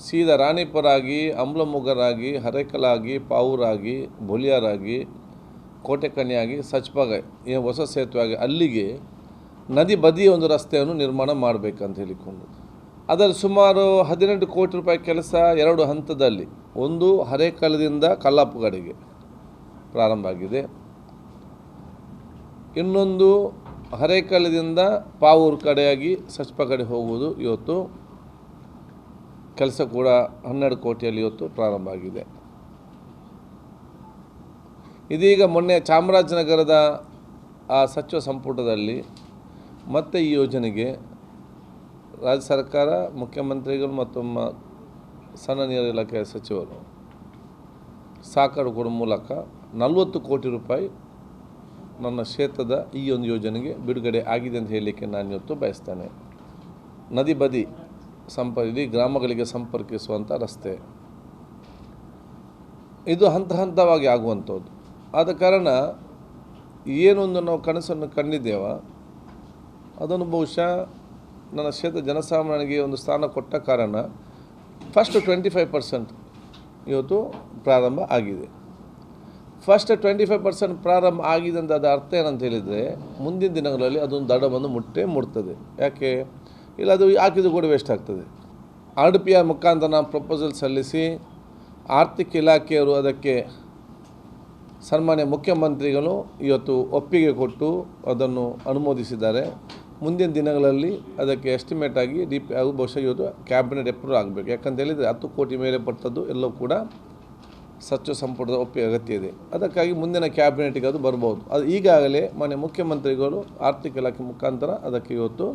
ಸೀದಾ ರಾಣಿಪುರಾಗಿ, ಅಂಬ್ಲಮುಗರಾಗಿ, ಹರೇಕಲಾಗಿ, ಪಾವೂರಾಗಿ, ಬೊಲಿಯಾರಾಗಿ, ಕೋಟೆಕಣಿಯಾಗಿ, ಸಚ್ಪಾಗ ಈ ಹೊಸ ಸೇತುವೆ ಆಗಿ ಅಲ್ಲಿಗೆ ನದಿ ಬದಿಯ ಒಂದು ರಸ್ತೆಯನ್ನು ನಿರ್ಮಾಣ ಮಾಡಬೇಕಂತ ಹೇಳಿಕೊಂಡು ಅದರಲ್ಲಿ ಸುಮಾರು 18 ಕೋಟಿ ರೂಪಾಯಿ ಕೆಲಸ 2 ಹಂತದಲ್ಲಿ, ಒಂದು ಹರೇಕಳದಿಂದ ಕಲ್ಲಾಪು ಕಡೆಗೆ ಪ್ರಾರಂಭ ಆಗಿದೆ, ಇನ್ನೊಂದು ಹರೇಕಳದಿಂದ ಪಾವೂರು ಕಡೆಯಾಗಿ ಸಚ್ಪ ಕಡೆ ಹೋಗುವುದು ಇವತ್ತು ಕೆಲಸ ಕೂಡ 12 ಕೋಟಿಯಲ್ಲಿ ಇವತ್ತು ಪ್ರಾರಂಭ ಆಗಿದೆ. ಇದೀಗ ಮೊನ್ನೆ ಚಾಮರಾಜನಗರದ ಆ ಸಚಿವ ಸಂಪುಟದಲ್ಲಿ ಮತ್ತೆ ಈ ಯೋಜನೆಗೆ ರಾಜ್ಯ ಸರ್ಕಾರ, ಮುಖ್ಯಮಂತ್ರಿಗಳು ಮತ್ತು ಸಣ್ಣ ನೀರು ಇಲಾಖೆಯ ಸಚಿವರು ಸಹಕಾರ ಕೊಡುವ ಮೂಲಕ 40 ಕೋಟಿ ರೂಪಾಯಿ ನನ್ನ ಕ್ಷೇತ್ರದ ಈ ಒಂದು ಯೋಜನೆಗೆ ಬಿಡುಗಡೆ ಆಗಿದೆ ಅಂತ ಹೇಳಲಿಕ್ಕೆ ನಾನು ಇವತ್ತು ಬಯಸ್ತೇನೆ. ನದಿ ಬದಿ ಇಡೀ ಗ್ರಾಮಗಳಿಗೆ ಸಂಪರ್ಕಿಸುವಂಥ ರಸ್ತೆ ಇದು ಹಂತ ಹಂತವಾಗಿ ಆಗುವಂಥದ್ದು. ಆದ ಕಾರಣ ಏನೊಂದು ನಾವು ಕನಸನ್ನು ಕಂಡಿದ್ದೇವ ಅದನ್ನು ಬಹುಶಃ ನನ್ನ ಕ್ಷೇತ್ರ ಜನಸಾಮಾನ್ಯನಿಗೆ ಒಂದು ಸ್ಥಾನ ಕೊಟ್ಟ ಕಾರಣ ಫಸ್ಟ್ 25% ಇವತ್ತು ಪ್ರಾರಂಭ ಆಗಿದೆ. ಫಸ್ಟ್ 25% ಪ್ರಾರಂಭ ಆಗಿದೆ ಅಂತ ಅದರ ಅರ್ಥ ಏನಂತ ಹೇಳಿದರೆ ಮುಂದಿನ ದಿನಗಳಲ್ಲಿ ಅದೊಂದು ದಡ ಬಂದು ಮುಟ್ತದೆ. ಯಾಕೆ ಇಲ್ಲ, ಅದು ಹಾಕಿದ್ದು ಕೂಡ ವೇಸ್ಟ್ ಆಗ್ತದೆ. RDPR ಮುಖಾಂತರ ನಾವು ಪ್ರಪೋಸಲ್ ಸಲ್ಲಿಸಿ ಆರ್ಥಿಕ ಇಲಾಖೆಯವರು ಅದಕ್ಕೆ ಸನ್ಮಾನ್ಯ ಮುಖ್ಯಮಂತ್ರಿಗಳು ಇವತ್ತು ಒಪ್ಪಿಗೆ ಕೊಟ್ಟು ಅದನ್ನು ಅನುಮೋದಿಸಿದ್ದಾರೆ. ಮುಂದಿನ ದಿನಗಳಲ್ಲಿ ಅದಕ್ಕೆ ಎಸ್ಟಿಮೇಟ್ ಆಗಿ DP ಹಾಗೂ ಬಹುಶಃ ಇವತ್ತು ಕ್ಯಾಬಿನೆಟ್ ಅಪ್ರೂವ್ ಆಗಬೇಕು. ಯಾಕಂತ ಹೇಳಿದರೆ 10 ಕೋಟಿ ಮೇಲೆ ಪಟ್ಟದ್ದು ಎಲ್ಲವೂ ಕೂಡ ಸಚಿವ ಸಂಪುಟದ ಒಪ್ಪಿಗೆ ಅಗತ್ಯ ಇದೆ. ಅದಕ್ಕಾಗಿ ಮುಂದಿನ ಕ್ಯಾಬಿನೆಟ್ಗೆ ಅದು ಬರ್ಬೋದು. ಅದು ಈಗಾಗಲೇ ಮಾನ್ಯ ಮುಖ್ಯಮಂತ್ರಿಗಳು ಆರ್ಥಿಕ ಇಲಾಖೆ ಮುಖಾಂತರ ಅದಕ್ಕೆ ಇವತ್ತು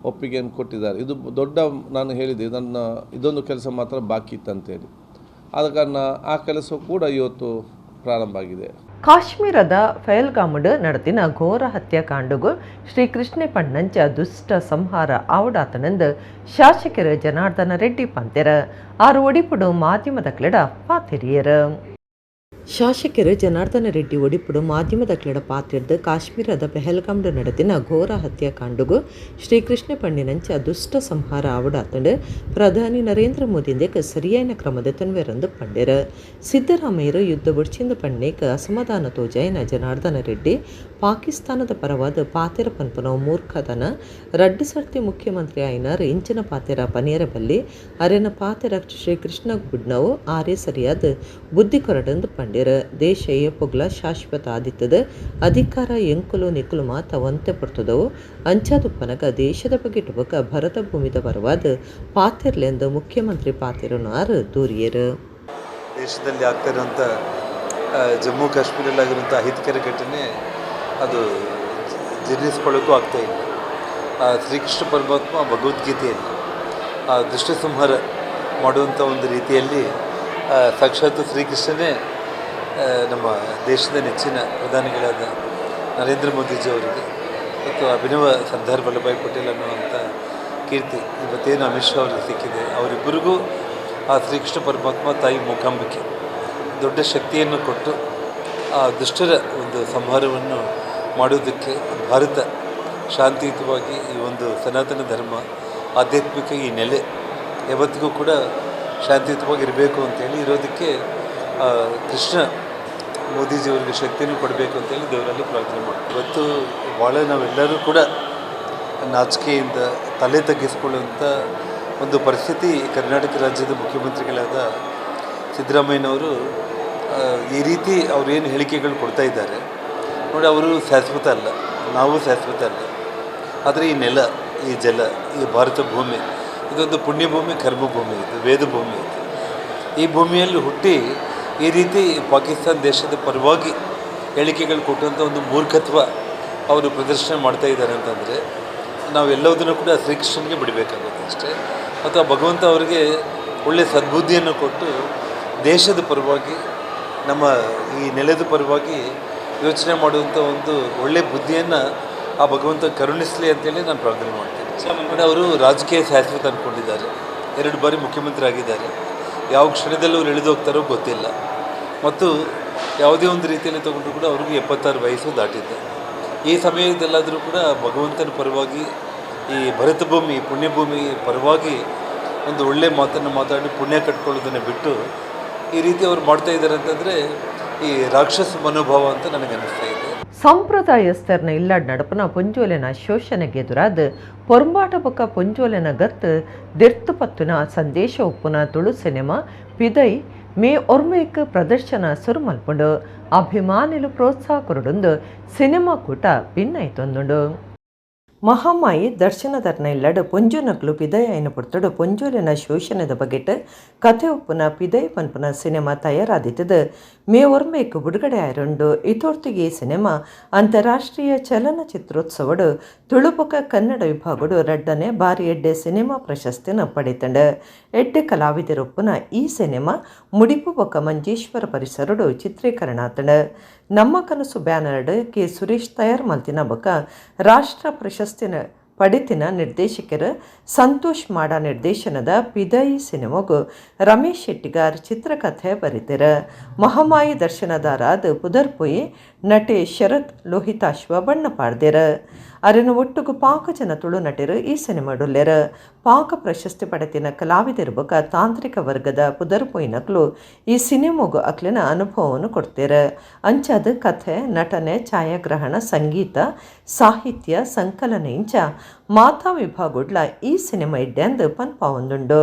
ಒಪ್ಪಿಗೆಯನ್ನು ಕೊಟ್ಟಿದ್ದಾರೆ. ಇದು ದೊಡ್ಡ, ನಾನು ಹೇಳಿದೆ ಇದೊಂದು ಕೆಲಸ ಮಾತ್ರ ಬಾಕಿ ಇತ್ತಂತೇಳಿ. ಆದ ಕಾರಣ ಆ ಕೆಲಸವು ಕೂಡ ಇವತ್ತು ಪ್ರಾರಂಭ ಆಗಿದೆ. ಕಾಶ್ಮೀರದ ಫಯಲ್ಗಾಮಡ್ ನಡೆದಿನ ಘೋರ ಹತ್ಯಾಕಾಂಡಗೂ ಶ್ರೀಕೃಷ್ಣ ಪಣ್ಣಂಚ ದುಷ್ಟ ಸಂಹಾರ ಆವಡಾತನೆಂದು ಶಾಸಕರು ಜನಾರ್ದನ ರೆಡ್ಡಿ ಪಂತೆರ ಆರು ಒಡಿಪುಡು ಮಾಧ್ಯಮದ ಕ್ಲಡ ಪಾತಿರಿಯರು. ಶಾಸಕರು ಜನಾರ್ದನ ರೆಡ್ಡಿ ಒಡಿಪುಡು ಮಾಧ್ಯಮದ ಕ್ಲಡ ಪಾತಿರ್ದು ಕಾಶ್ಮೀರದ ಪೆಹಲ್ಗಾಮ್ಡ್ ನಡೆದಿನ ಘೋರ ಹತ್ಯಾಕಾಂಡಗೂ ಶ್ರೀಕೃಷ್ಣ ಪಣ್ಣಿನಂಚ ದುಷ್ಟ ಸಂಹಾರ ಆವಡಾತಂಡು ಪ್ರಧಾನಿ ನರೇಂದ್ರ ಮೋದಿಂದೇಕ ಸರಿಯಾಯಿನ ಕ್ರಮದ ತನ್ವೇರಂದು ಪಂಡೆರ ಸಿದ್ದರಾಮಯ್ಯರು ಯುದ್ಧ ಬುಡ್ಚಿಂದ ಪಣ್ಣೇಕ ಅಸಮಾಧಾನ ತೋಜಾಯಿನ ಜನಾರ್ದನ ರೆಡ್ಡಿ ಪಾಕಿಸ್ತಾನದ ಪರವಾದ ಪಾತೆರ ಪನ್ಪನವು ಮೂರ್ಖದನ ರಡ್ಡು ಸರ್ತಿ ಮುಖ್ಯಮಂತ್ರಿ ಆಯ್ನ ರೇಂಚಿನ ಪಾತೆರ ಪನಿಯರ ಬಲ್ಲಿ ಅರೆನ ಪಾತೆರ ಶ್ರೀಕೃಷ್ಣ ಗುಡ್ನವು ಆರೇ ಸರಿಯಾದ ಬುದ್ಧಿ ಕೊರಡಂದು ಪಂಡೆ ದೇಶ ಏಪೊಗ್ಲ ಶಾಶ್ವತ ಆದಿತ್ತದ ಅಧಿಕಾರ ಎಂಕುಲು ನಿಕುಲು ಮಾತ ವಂತೆ ಪಡ್ತದವು ಅಂಚಾದುಪ್ಪನಗ ದೇಶದ ಬಗೆಟುಬಕ ಭರತ ಭೂಮಿದ ಬರವಾದ ಪಾತಿರ್ಲೆಂದು ಮುಖ್ಯಮಂತ್ರಿ ಪಾತಿರನು ಆರು ದೂರಿಯರು. ದೇಶದಲ್ಲಿ ಆಗ್ತಾ ಇರುವಂಥ ಜಮ್ಮು ಕಾಶ್ಮೀರಲ್ಲಿ ಆಗಿರುವಂಥ ಅಹಿತಕರ ಘಟನೆ ಅದು ಜೀರ್ಣಿಸ್ಕೊಳ್ಳೋಕ್ಕೂ ಆಗ್ತಾಯಿಲ್ಲ. ಶ್ರೀಕೃಷ್ಣ ಪರಮಾತ್ಮ ಭಗವದ್ಗೀತೆಯಲ್ಲಿ ದುಷ್ಟ ಸಂಹಾರ ಮಾಡುವಂಥ ಒಂದು ರೀತಿಯಲ್ಲಿ ಸಾಕ್ಷಾತ್ ಶ್ರೀಕೃಷ್ಣನೇ ನಮ್ಮ ದೇಶದ ನೆಚ್ಚಿನ ಪ್ರಧಾನಿಗಳಾದ ನರೇಂದ್ರ ಮೋದಿಜಿಯವರಿಗೆ ಮತ್ತು ಅಭಿನವ ಸರ್ದಾರ್ ವಲ್ಲಭಾಯ್ ಪಟೇಲ್ ಅನ್ನುವಂಥ ಕೀರ್ತಿ ಇವತ್ತೇನು ಅಮಿತ್ ಶಾ ಅವರಿಗೆ ಸಿಕ್ಕಿದೆ. ಅವರಿಬ್ಬರಿಗೂ ಆ ಶ್ರೀಕೃಷ್ಣ ಪರಮಾತ್ಮ ತಾಯಿ ಮೂಕಾಂಬಿಕೆ ದೊಡ್ಡ ಶಕ್ತಿಯನ್ನು ಕೊಟ್ಟು ಆ ದುಷ್ಟರ ಒಂದು ಸಂಹಾರವನ್ನು ಮಾಡುವುದಕ್ಕೆ ಭಾರತ ಶಾಂತಿಯುತವಾಗಿ ಈ ಒಂದು ಸನಾತನ ಧರ್ಮ ಆಧ್ಯಾತ್ಮಿಕ ಈ ನೆಲೆ ಯಾವತ್ತಿಗೂ ಕೂಡ ಶಾಂತಿಯುತವಾಗಿ ಇರಬೇಕು ಅಂತೇಳಿ ಇರೋದಕ್ಕೆ ಕೃಷ್ಣ ಮೋದಿಜಿಯವರಿಗೆ ಶಕ್ತಿಯನ್ನು ಕೊಡಬೇಕು ಅಂತೇಳಿ ದೇವರಲ್ಲಿ ಪ್ರಾರ್ಥನೆ ಮಾಡ್ತೀವಿ. ಇವತ್ತು ಭಾಳ ನಾವೆಲ್ಲರೂ ಕೂಡ ನಾಚಿಕೆಯಿಂದ ತಲೆ ತಗ್ಗಿಸ್ಕೊಳ್ಳುವಂಥ ಒಂದು ಪರಿಸ್ಥಿತಿ ಕರ್ನಾಟಕ ರಾಜ್ಯದ ಮುಖ್ಯಮಂತ್ರಿಗಳಾದ ಸಿದ್ದರಾಮಯ್ಯನವರು ಈ ರೀತಿ ಅವರೇನು ಹೇಳಿಕೆಗಳು ಕೊಡ್ತಾ ಇದ್ದಾರೆ ನೋಡಿ, ಅವರು ಶಾಶ್ವತ ಅಲ್ಲ, ನಾವು ಶಾಶ್ವತ ಅಲ್ಲ. ಆದರೆ ಈ ನೆಲ, ಈ ಜಲ, ಈ ಭಾರತ ಭೂಮಿ ಇದೊಂದು ಪುಣ್ಯಭೂಮಿ, ಕರ್ಮಭೂಮಿ, ಇದು ವೇದ ಭೂಮಿ ಇದು. ಈ ಭೂಮಿಯಲ್ಲಿ ಹುಟ್ಟಿ ಈ ರೀತಿ ಪಾಕಿಸ್ತಾನ ದೇಶದ ಪರವಾಗಿ ಹೇಳಿಕೆಗಳು ಕೊಟ್ಟಂಥ ಒಂದು ಮೂರ್ಖತ್ವ ಅವರು ಪ್ರದರ್ಶನ ಮಾಡ್ತಾ ಇದ್ದಾರೆ ಅಂತಂದರೆ ನಾವೆಲ್ಲದನ್ನು ಕೂಡ ಶ್ರೀಕೃಷ್ಣನಿಗೆ ಬಿಡಬೇಕಾಗುತ್ತೆ ಅಷ್ಟೇ. ಮತ್ತು ಆ ಭಗವಂತ ಅವರಿಗೆ ಒಳ್ಳೆಯ ಸದ್ಬುದ್ಧಿಯನ್ನು ಕೊಟ್ಟು ದೇಶದ ಪರವಾಗಿ, ನಮ್ಮ ಈ ನೆಲದ ಪರವಾಗಿ ಯೋಚನೆ ಮಾಡುವಂಥ ಒಂದು ಒಳ್ಳೆಯ ಬುದ್ಧಿಯನ್ನು ಆ ಭಗವಂತ ಕರುಣಿಸಲಿ ಅಂತೇಳಿ ನಾನು ಪ್ರಾರ್ಥನೆ ಮಾಡ್ತೀನಿ. ಅವರು ರಾಜಕೀಯ ಶಾಶ್ವತ ಅಂದ್ಕೊಂಡಿದ್ದಾರೆ, 2 ಬಾರಿ ಮುಖ್ಯಮಂತ್ರಿ ಆಗಿದ್ದಾರೆ. ಯಾವ ಕ್ಷಣದಲ್ಲಿ ಅವ್ರು ಇಳಿದೋಗ್ತಾರೋ ಗೊತ್ತಿಲ್ಲ. ಮತ್ತು ಯಾವುದೇ ಒಂದು ರೀತಿಯಲ್ಲಿ ತಗೊಂಡ್ರು ಕೂಡ ಅವ್ರಿಗೆ 76 ವಯಸ್ಸು ದಾಟಿದೆ. ಈ ಸಮಯದಲ್ಲಾದರೂ ಕೂಡ ಭಗವಂತನ ಪರವಾಗಿ, ಈ ಭರತ ಭೂಮಿ, ಪುಣ್ಯಭೂಮಿ ಪರವಾಗಿ ಒಂದು ಒಳ್ಳೆಯ ಮಾತನ್ನು ಮಾತಾಡಿ ಪುಣ್ಯ ಕಟ್ಕೊಳ್ಳೋದನ್ನು ಬಿಟ್ಟು ಈ ರೀತಿ ಅವ್ರು ಮಾಡ್ತಾ ಇದ್ದಾರೆ ಅಂತಂದರೆ ಈ ರಾಕ್ಷಸ ಮನೋಭಾವ ಅಂತ ನನಗೆ ಅನ್ನಿಸ್ತಾ ಇದೆ. ಸಂಪ್ರದಾಯಸ್ಥರನ ಇಲ್ಲಾಡ್ ನಡಪನ ಪೊಂಜೋಲೆನ ಶೋಷಣೆಗೆ ಎದುರಾದ ಪೊರ್ಂಬಾಟ ಬೊಕ್ಕ ಪೊಂಜೋಲೆನ ಗತ್ ದಿರ್ತು ಪತ್ತುನ ಸಂದೇಶ ಉಪ್ಪುನ ತುಳು ಸಿನಿಮಾ ಪಿದೈ ಮೇ ಒರ್ಮೇಕ್ ಪ್ರದರ್ಶನ ಸುರು ಮಲ್ಪುಂಡು ಅಭಿಮಾನಿಲು ಪ್ರೋತ್ಸಾಹ ಕೊರಡೊಂದು ಸಿನಿಮಾ ಕೂಟ ಭಿನ್ನೈತೊಂದುಂಡು. ಮಹಾಮಾಯಿ ದರ್ಶನದರ್ನ ಇಲ್ಲಡ್ ಪೊಂಜೋನಕ್ಲು ಪಿದೈ ಐನ ಪುಡ್ತಡು ಪೊಂಜೋಲೆನ ಶೋಷಣೆದ ಬಗೆಟ್ ಕಥೆ ಉಪ್ಪುನ ಪಿದೈ ಪನ್ಪುನ ಸಿನಿಮಾ ತಯಾರಾದಿತ್ತದ ಮೇ ಒರ್ಮೇಕ್ ಬಿಡುಗಡೆ ಆಯ್ರುಂಡು. ಇತೋರ್ತಿಗೆ ಈ ಸಿನಿಮಾ ಅಂತಾರಾಷ್ಟ್ರೀಯ ಚಲನಚಿತ್ರೋತ್ಸವಡು ತುಳುಬೊಕ ಕನ್ನಡ ವಿಭಾಗಡು ರಡ್ಡನೆ ಬಾರಿ ಎಡ್ಡೆ ಸಿನಿಮಾ ಪ್ರಶಸ್ತಿನ ಪಡಿತಂಡ. ಎಡ್ಡೆ ಕಲಾವಿದರೊಪ್ಪುನ ಈ ಸಿನಿಮಾ ಮುಡಿಪು ಬೊಕ ಮಂಜೇಶ್ವರ ಪರಿಸರಡು ಚಿತ್ರೀಕರಣ ಆತಂಡ. ನಮ್ಮ ಕನಸು ಬ್ಯಾನರ್ಡ್ ಕೆ ಸುರೇಶ್ ತಯಾರು ಮಲ್ತಿನ ಬೊಕ ರಾಷ್ಟ್ರ ಪ್ರಶಸ್ತಿನ ಪಡಿತಿನ ನಿರ್ದೇಶಕರು ಸಂತೋಷ್ ಮಾಡ ನಿರ್ದೇಶನದ ಪಿದೈ ಸಿನಿಮಾಗು ರಮೇಶ್ ಶೆಟ್ಟಿಗಾರ್ ಚಿತ್ರಕಥೆ ಬರೀತಿರ. ಮಹಾಮಾಯಿ ದರ್ಶನದಾರಾದ ಪುದರ್ಪೊಯಿ ನಟೆ ಶರತ್ ಲೋಹಿತಾಶ್ವ ಬಣ್ಣ ಪಾಡ್ದಿರ. ಅರಿನ ಒಟ್ಟುಗು ಪಾಕ ಜನ ತುಳು ನಟರು ಈ ಸಿನಿಮಾ ಡೊಲ್ಲೆರ. ಪಾಕ ಪ್ರಶಸ್ತಿ ಪಡೆತಿನ ಕಲಾವಿದಿರ್ಬಕ ತಾಂತ್ರಿಕ ವರ್ಗದ ಪುದರ್ಪೊಯ್ನಕ್ಲು ಈ ಸಿನಿಮಾಗು ಅಕ್ಲಿನ ಅನುಭವವನ್ನು ಕೊಡ್ತಾರೆ. ಅಂಚಾದ ಕಥೆ, ನಟನೆ, ಛಾಯಾಗ್ರಹಣ, ಸಂಗೀತ, ಸಾಹಿತ್ಯ, ಸಂಕಲನ ಇಂಚ ಮಾತಾ ವಿಭಾಗುಡ್ಲ ಈ ಸಿನಿಮಾ ಇಡ್ಡೆಂದು ಪನ್ಪ ಒಂದುಂಡು.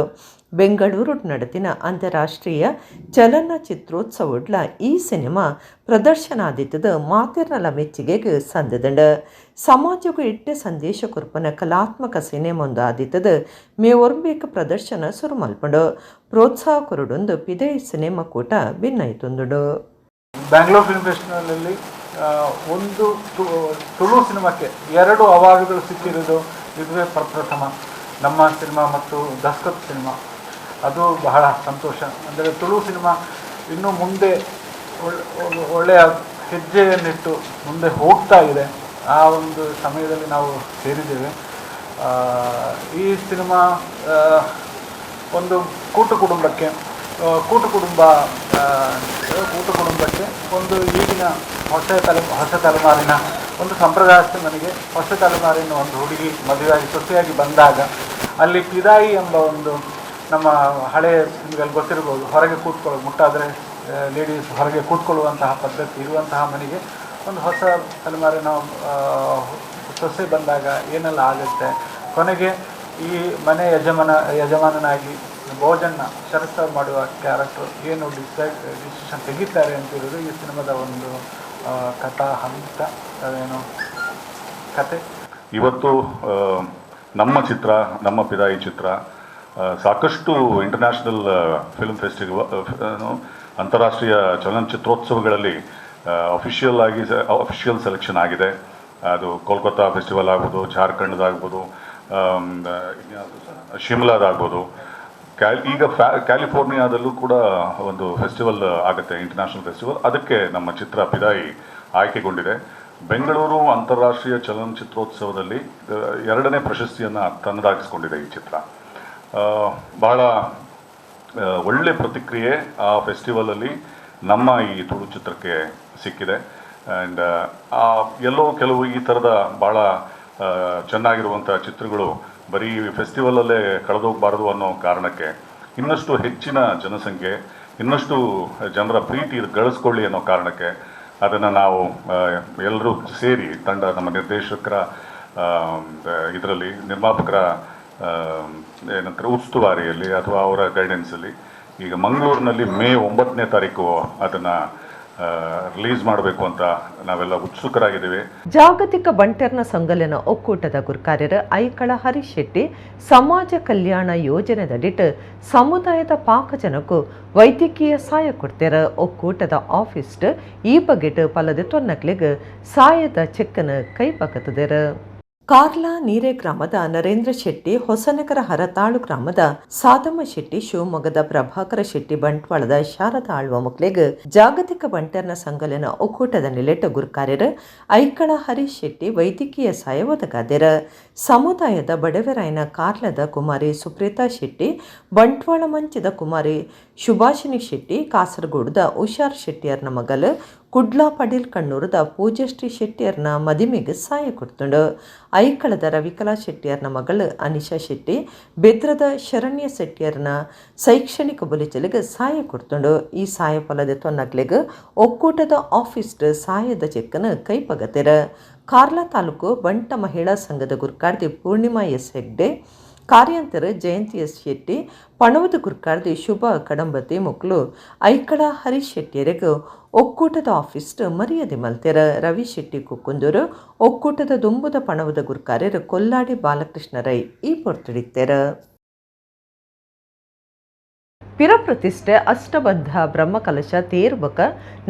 ಬೆಂಗಳೂರು ನಡತಿನ ಅಂತಾರಾಷ್ಟ್ರೀಯ ಚಲನಚಿತ್ರೋತ್ಸವಡ್ಲ ಈ ಸಿನಿಮಾ ಪ್ರದರ್ಶನ ಆದಿತ್ತದ ಮಾತಿರ್ನಲ ಮೆಚ್ಚುಗೆಗೆ ಸಂದದಂಡ. ಸಮಾಜಗೂ ಇಟ್ಟೆ ಸಂದೇಶ ಕೊರ್ಪನ ಕಲಾತ್ಮಕ ಸಿನಿಮೊಂದು ಆದಿತ್ತದ ಮೇ ಒರ್ಬೇಕ ಪ್ರದರ್ಶನ ಸುರು ಮಲ್ಪಂಡು. ಪ್ರೋತ್ಸಾಹ ಕೊರಡೊಂದು ಪಿದೈ ಸಿನಿಮಾ ಕೂಟ ಭಿನ್ನೈತೊಂದುಂಡು. ಬ್ಯಾಂಗ್ಳೂರ್ ಫಿಲ್ಮ್ ಫೆಸ್ಟಿವಲಲ್ಲಿ ಒಂದು ತುಳು ಸಿನಿಮಾಕ್ಕೆ 2 ಅವಾರ್ಡ್ಗಳು ಸಿಕ್ಕಿರೋದು ಇದುವೇ ಪ್ರಪ್ರಥಮ. ನಮ್ಮ ಸಿನಿಮಾ ಮತ್ತು ದಸ್ಕತ್ ಸಿನಿಮಾ, ಅದು ಬಹಳ ಸಂತೋಷ. ಅಂದರೆ ತುಳು ಸಿನಿಮಾ ಇನ್ನೂ ಮುಂದೆ ಒಳ್ಳೆಯ ಹೆಜ್ಜೆಯನ್ನಿಟ್ಟು ಮುಂದೆ ಹೋಗ್ತಾ ಇದೆ. ಆ ಒಂದು ಸಮಯದಲ್ಲಿ ನಾವು ಸೇರಿದ್ದೇವೆ. ಈ ಸಿನಿಮಾ ಒಂದು ಕೂಟು ಕುಟುಂಬಕ್ಕೆ ಒಂದು ಈಗಿನ ಹೊಸ ತಲೆಮಾರಿನ ಒಂದು ಸಂಪ್ರದಾಯಕ್ಕೆ ನನಗೆ ಹೊಸ ತಲೆಮಾರಿನ ಒಂದು ಹುಡುಗಿ ಮದುವೆಯಾಗಿ ಸೊಸೆಯಾಗಿ ಬಂದಾಗ ಅಲ್ಲಿ ಪಿದಾಯಿ ಎಂಬ ಒಂದು ನಮ್ಮ ಹಳೆಯ ನಿಮಗೆಲ್ಲ ಗೊತ್ತಿರ್ಬೋದು, ಹೊರಗೆ ಕೂತ್ಕೊಳ್ಳೋದು, ಮುಟ್ಟಾದರೆ ಲೇಡೀಸ್ ಹೊರಗೆ ಕೂತ್ಕೊಳ್ಳುವಂತಹ ಪದ್ಧತಿ ಇರುವಂತಹ ಮನೆಗೆ ಒಂದು ಹೊಸ ತಲೆಮಾರಿನ ಸೊಸೆ ಬಂದಾಗ ಏನೆಲ್ಲ ಆಗುತ್ತೆ. ಕೊನೆಗೆ ಈ ಮನೆ ಯಜಮಾನನಾಗಿ ಭೋಜನ ಶರತ್ ಮಾಡುವ ಕ್ಯಾರೆಕ್ಟರ್ ಏನು ಡಿಸಿಷನ್ ತೆಗಿತಾರೆ ಅಂತಿರೋದು ಈ ಸಿನಿಮಾದ ಒಂದು ಕಥಾ ಹಂತ, ಅದೇನು ಕತೆ. ಇವತ್ತು ನಮ್ಮ ಚಿತ್ರ, ನಮ್ಮ ಪಿದಾಯಿ ಚಿತ್ರ ಸಾಕಷ್ಟು ಇಂಟರ್ನ್ಯಾಷನಲ್ ಫಿಲ್ಮ್ ಫೆಸ್ಟಿವಲ್, ಅಂತಾರಾಷ್ಟ್ರೀಯ ಚಲನಚಿತ್ರೋತ್ಸವಗಳಲ್ಲಿ ಅಫಿಷಿಯಲ್ ಸೆಲೆಕ್ಷನ್ ಆಗಿದೆ. ಅದು ಕೋಲ್ಕತ್ತಾ ಫೆಸ್ಟಿವಲ್ ಆಗ್ಬೋದು, ಜಾರ್ಖಂಡ್ದಾಗ್ಬೋದು, ಶಿಮ್ಲಾದಾಗ್ಬೋದು, ಈಗ ಕ್ಯಾಲಿಫೋರ್ನಿಯಾದಲ್ಲೂ ಕೂಡ ಒಂದು ಫೆಸ್ಟಿವಲ್ ಆಗುತ್ತೆ, ಇಂಟರ್ನ್ಯಾಷನಲ್ ಫೆಸ್ಟಿವಲ್. ಅದಕ್ಕೆ ನಮ್ಮ ಚಿತ್ರ ಪಿದಾಯಿ ಆಯ್ಕೆಗೊಂಡಿದೆ. ಬೆಂಗಳೂರು ಅಂತಾರಾಷ್ಟ್ರೀಯ ಚಲನಚಿತ್ರೋತ್ಸವದಲ್ಲಿ 2ನೇ ಪ್ರಶಸ್ತಿಯನ್ನು ತನ್ನದಾಗಿಸ್ಕೊಂಡಿದೆ ಈ ಚಿತ್ರ. ಬಹಳ ಒಳ್ಳೆ ಪ್ರತಿಕ್ರಿಯೆ ಆ ಫೆಸ್ಟಿವಲಲ್ಲಿ ನಮ್ಮ ಈ ತುಳು ಚಿತ್ರಕ್ಕೆ ಸಿಕ್ಕಿದೆ. ಆ್ಯಂಡ್ ಕೆಲವು ಈ ಥರದ ಭಾಳ ಚೆನ್ನಾಗಿರುವಂಥ ಚಿತ್ರಗಳು ಬರೀ ಫೆಸ್ಟಿವಲಲ್ಲೇ ಕಳೆದೋಗಬಾರ್ದು ಅನ್ನೋ ಕಾರಣಕ್ಕೆ ಇನ್ನಷ್ಟು ಹೆಚ್ಚಿನ ಜನಸಂಖ್ಯೆ, ಇನ್ನಷ್ಟು ಜನರ ಪ್ರೀತಿ ಗಳಿಸ್ಕೊಳ್ಳಿ ಅನ್ನೋ ಕಾರಣಕ್ಕೆ ಅದನ್ನು ನಾವು ಎಲ್ಲರೂ ಸೇರಿ ನಮ್ಮ ನಿರ್ದೇಶಕರ ಇದರಲ್ಲಿ, ನಿರ್ಮಾಪಕರ ಏನಂತಾರೆ ಉಸ್ತುವಾರಿಯಲ್ಲಿ ಅಥವಾ ಅವರ ಗೈಡೆನ್ಸಲ್ಲಿ ಈಗ ಮಂಗಳೂರಿನಲ್ಲಿ ಮೇ 9ನೇ ತಾರೀಕು ಅದನ್ನು ರಿಲೀಸ್ ಮಾಡಬೇಕು ಅಂತ ನಾವೆಲ್ಲ ಉತ್ಸುಕರಾಗಿದ್ದೀವಿ. ಜಾಗತಿಕ ಬಂಟರ್ನ ಸಂಗಲನ ಒಕ್ಕೂಟದ ಗುರ್ಕಾರ್ಯರು ಐಕಳ ಹರೀಶ್ ಶೆಟ್ಟಿ ಸಮಾಜ ಕಲ್ಯಾಣ ಯೋಜನೆದಡಿಟ್ ಸಮುದಾಯದ ಪಾಕಜನಕ್ಕೂ ವೈದ್ಯಕೀಯ ಸಹಾಯ ಕೊಡ್ತಾರ. ಒಕ್ಕೂಟದ ಆಫೀಸ್ ಈ ಬಗೆಟ್ ಪಲದ ತೊನ್ನಕ್ಲಿಗೆ ಸಹಾಯದ ಚೆಕ್ಕನ್ನು ಕೈ ಬಕತದರ. ಕಾರ್ಲಾ ನೀರೆ ಗ್ರಾಮದ ನರೇಂದ್ರ ಶೆಟ್ಟಿ, ಹೊಸನಗರ ಹರತಾಳು ಗ್ರಾಮದ ಸಾದಮ್ಮ ಶೆಟ್ಟಿ, ಶಿವಮೊಗ್ಗದ ಪ್ರಭಾಕರ ಶೆಟ್ಟಿ, ಬಂಟ್ವಾಳದ ಶಾರದಾ ಆಳ್ವ ಮಕ್ಳಿಗೆ ಜಾಗತಿಕ ಬಂಟರ್ನ ಸಂಗಲನ ಒಕ್ಕೂಟದ ನಿಲೆಟ ಗುರ್ಕಾರ್ಯರು ಐಕಳ ಹರೀಶ್ ಶೆಟ್ಟಿ ವೈದ್ಯಕೀಯ ಸಹಾಯ ಒದಗಾದ್ಯರ. ಸಮುದಾಯದ ಬಡವರಾಯನ ಕಾರ್ಲದ ಕುಮಾರಿ ಸುಪ್ರೀತಾ ಶೆಟ್ಟಿ, ಬಂಟ್ವಾಳ ಮಂಚದ ಕುಮಾರಿ ಸುಭಾಷಿಣಿ ಶೆಟ್ಟಿ ಕಾಸರಗೋಡದ ಹುಷಾರ್ ಶೆಟ್ಟಿಯರ್ನ ಮಗಲು ಕುಡ್ಲಾ ಪಡೀಲ್ ಕಣ್ಣೂರದ ಪೂಜಶ್ರೀ ಶೆಟ್ಟಿಯರ್ನ ಮದಿಮೆಗೆ ಸಹಾಯ ಕೊಡ್ತುಂಡು. ಐಕಳದ ರವಿಕಲಾ ಶೆಟ್ಟಿಯರ್ನ ಮಗಳು ಅನಿಶಾ ಶೆಟ್ಟಿ ಬೆದ್ರದ ಶರಣ್ಯ ಶೆಟ್ಟಿಯರ್ನ ಶೈಕ್ಷಣಿಕ ಬೊಲಿಚಲಿಗೆ ಸಹಾಯ ಕೊಡ್ತುಂಡು. ಈ ಸಹಾಯ ಫಲದ ತೊನ್ನಗ್ಲೆಗೆ ಒಕ್ಕೂಟದ ಆಫೀಸ್ಡ್ ಸಹಾಯದ ಚೆಕ್ಕನ್ನು ಕೈಪಗತೆರ. ಕಾರ್ಲಾ ತಾಲೂಕು ಬಂಟ ಮಹಿಳಾ ಸಂಘದ ಗುರ್ಕಾರ್ದಿ ಪೂರ್ಣಿಮಾ ಎಸ್ ಹೆಗ್ಡೆ, ಕಾರ್ಯಾಂತರ ಜಯಂತಿ ಎಸ್ ಶೆಟ್ಟಿ, ಪಣವದ ಗುರ್ಕಾರ್ದಿ ಶುಭ ಕಡಂಬತಿ ಮುಕ್ಲು ಐಕಳ ಹರೀಶ್ ಶೆಟ್ಟಿಯರಿಗೆ ಒಕ್ಕೂಟದ ಆಫೀಸ್ಡ್ ಮರ್ಯಾದೆ ಮಲ್ತೆರ. ರವಿ ಶೆಟ್ಟಿ ಕುಕ್ಕುಂದೂರು ಒಕ್ಕೂಟದ ದುಂಬುದ ಪಣವದ ಗುರ್ಕಾರ್ಯರು ಕೊಲ್ಲಾಡಿ ಬಾಲಕೃಷ್ಣ ರೈ ಈ ಪೊರ್ತುಡಿತ್ತೆರ. ಪಿರಪ್ರತಿಷ್ಠೆ ಅಷ್ಟಬದ್ಧ ಬ್ರಹ್ಮಕಲಶ ತೇರ್ಬಕ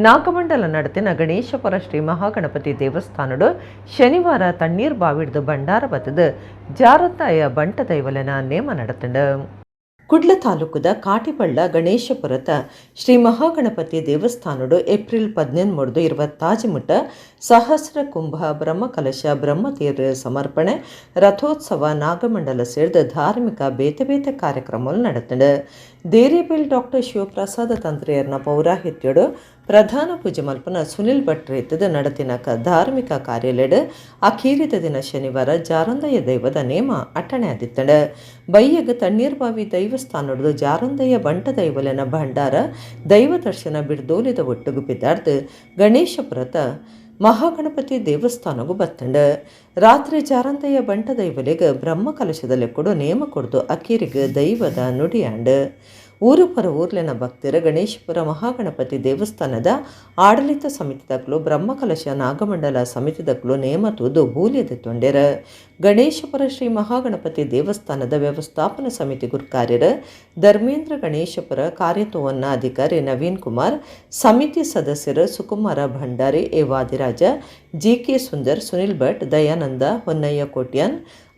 ನಾಗಮಂಡಲ ನಡತಿನ ಗಣೇಶಪುರ ಶ್ರೀ ಮಹಾಗಣಪತಿ ದೇವಸ್ಥಾನಡು ಶನಿವಾರ ತಣ್ಣೀರ್ ಬಾವಿಡ್ದು ಭಂಡಾರ ಬತ್ತದ ಜಾರತಾಯ ಬಂಟ ದೈವಲನ ನೇಮ ನಡತಂಡು. ಕುಡ್ಲ ತಾಲೂಕದ ಕಾಟಿಬಳ್ಳ ಗಣೇಶಪುರದ ಶ್ರೀ ಮಹಾಗಣಪತಿ ದೇವಸ್ಥಾನಡು ಏಪ್ರಿಲ್ 18 ಮುಟ್ಟ ಸಹಸ್ರ ಕುಂಭ ಬ್ರಹ್ಮಕಲಶ ಬ್ರಹ್ಮತೀರ್ ಸಮರ್ಪಣೆ ರಥೋತ್ಸವ ನಾಗಮಂಡಲ ಸೇರಿದ ಧಾರ್ಮಿಕ ಬೇತೆ ಬೇತೆ ಕಾರ್ಯಕ್ರಮಗಳು ನಡೆತಂಡು. ದೇರೇಬೇಲ್ ಡಾಕ್ಟರ್ ಶಿವಪ್ರಸಾದ ತಂತ್ರಿಯರ್ನ ಪೌರಾಹಿತ್ಯಡು ಪ್ರಧಾನ ಪೂಜೆ ಮಲ್ಪನ ಸುನಿಲ್ ಭಟ್ ರೇತದ ನಡತಿನಕ ಧಾರ್ಮಿಕ ಕಾರ್ಯಾಲಯಡು ಅಖೀರಿದ ದಿನ ಶನಿವಾರ ಜಾರಂದಯ್ಯ ದೈವದ ನೇಮ ಅಟ್ಟಣೆ ಆದಿತ್ತಂಡು. ಬೈಯಗ ತಣ್ಣೀರ್ಬಾವಿ ದೈವಸ್ಥಾನಡು ಜಾರಂದಯ್ಯ ಬಂಟ ದೈವಲನ ಭಂಡಾರ ದೈವ ದರ್ಶನ ಬಿಡ್ದೋಲಿದ ಒಟ್ಟುಗು ಬಿದ್ದಾಡ್ದು ಗಣೇಶಪುರದ ಮಹಾಗಣಪತಿ ದೇವಸ್ಥಾನಗೂ ಬತ್ತಂಡು. ರಾತ್ರಿ ಜಾರಂದಯ್ಯ ಬಂಟ ದೈವಲಿಗೆ ಬ್ರಹ್ಮ ಕಲಶದಲ್ಲಿ ಕೊಡು ನೇಮ ಕೊಡ್ದು ಅಕೀರಿಗೆ ದೈವದ ನುಡಿಯಾಂಡು. ಊರು ಪರ ಊರ್ಲಿನ ಭಕ್ತರ ಗಣೇಶಪುರ ಮಹಾಗಣಪತಿ ದೇವಸ್ಥಾನದ ಆಡಳಿತ ಸಮಿತಿದಕ್ಕಲು ಬ್ರಹ್ಮಕಲಶ ನಾಗಮಂಡಲ ಸಮಿತಿದಕ್ಕಲು ನೇಮ ತೂದು ಬೂಲಿಯದ ತೊಂಡೆರ. ಗಣೇಶಪುರ ಶ್ರೀ ಮಹಾಗಣಪತಿ ದೇವಸ್ಥಾನದ ವ್ಯವಸ್ಥಾಪನಾ ಸಮಿತಿ ಗುರ್ಕಾರ್ಯರ ಧರ್ಮೇಂದ್ರ ಗಣೇಶಪುರ ಕಾರ್ಯತೋವನ್ನ ಅಧಿಕಾರಿ ನವೀನ್ ಕುಮಾರ್, ಸಮಿತಿ ಸದಸ್ಯರು ಸುಕುಮಾರ ಭಂಡಾರಿ, ಎ ವಾದಿರಾಜ, ಜಿಕೆ ಸುಂದರ್, ಸುನಿಲ್ ಭಟ್, ದಯಾನಂದ, ಹೊನ್ನಯ್ಯ ಕೋಟ್ಯಾನ್,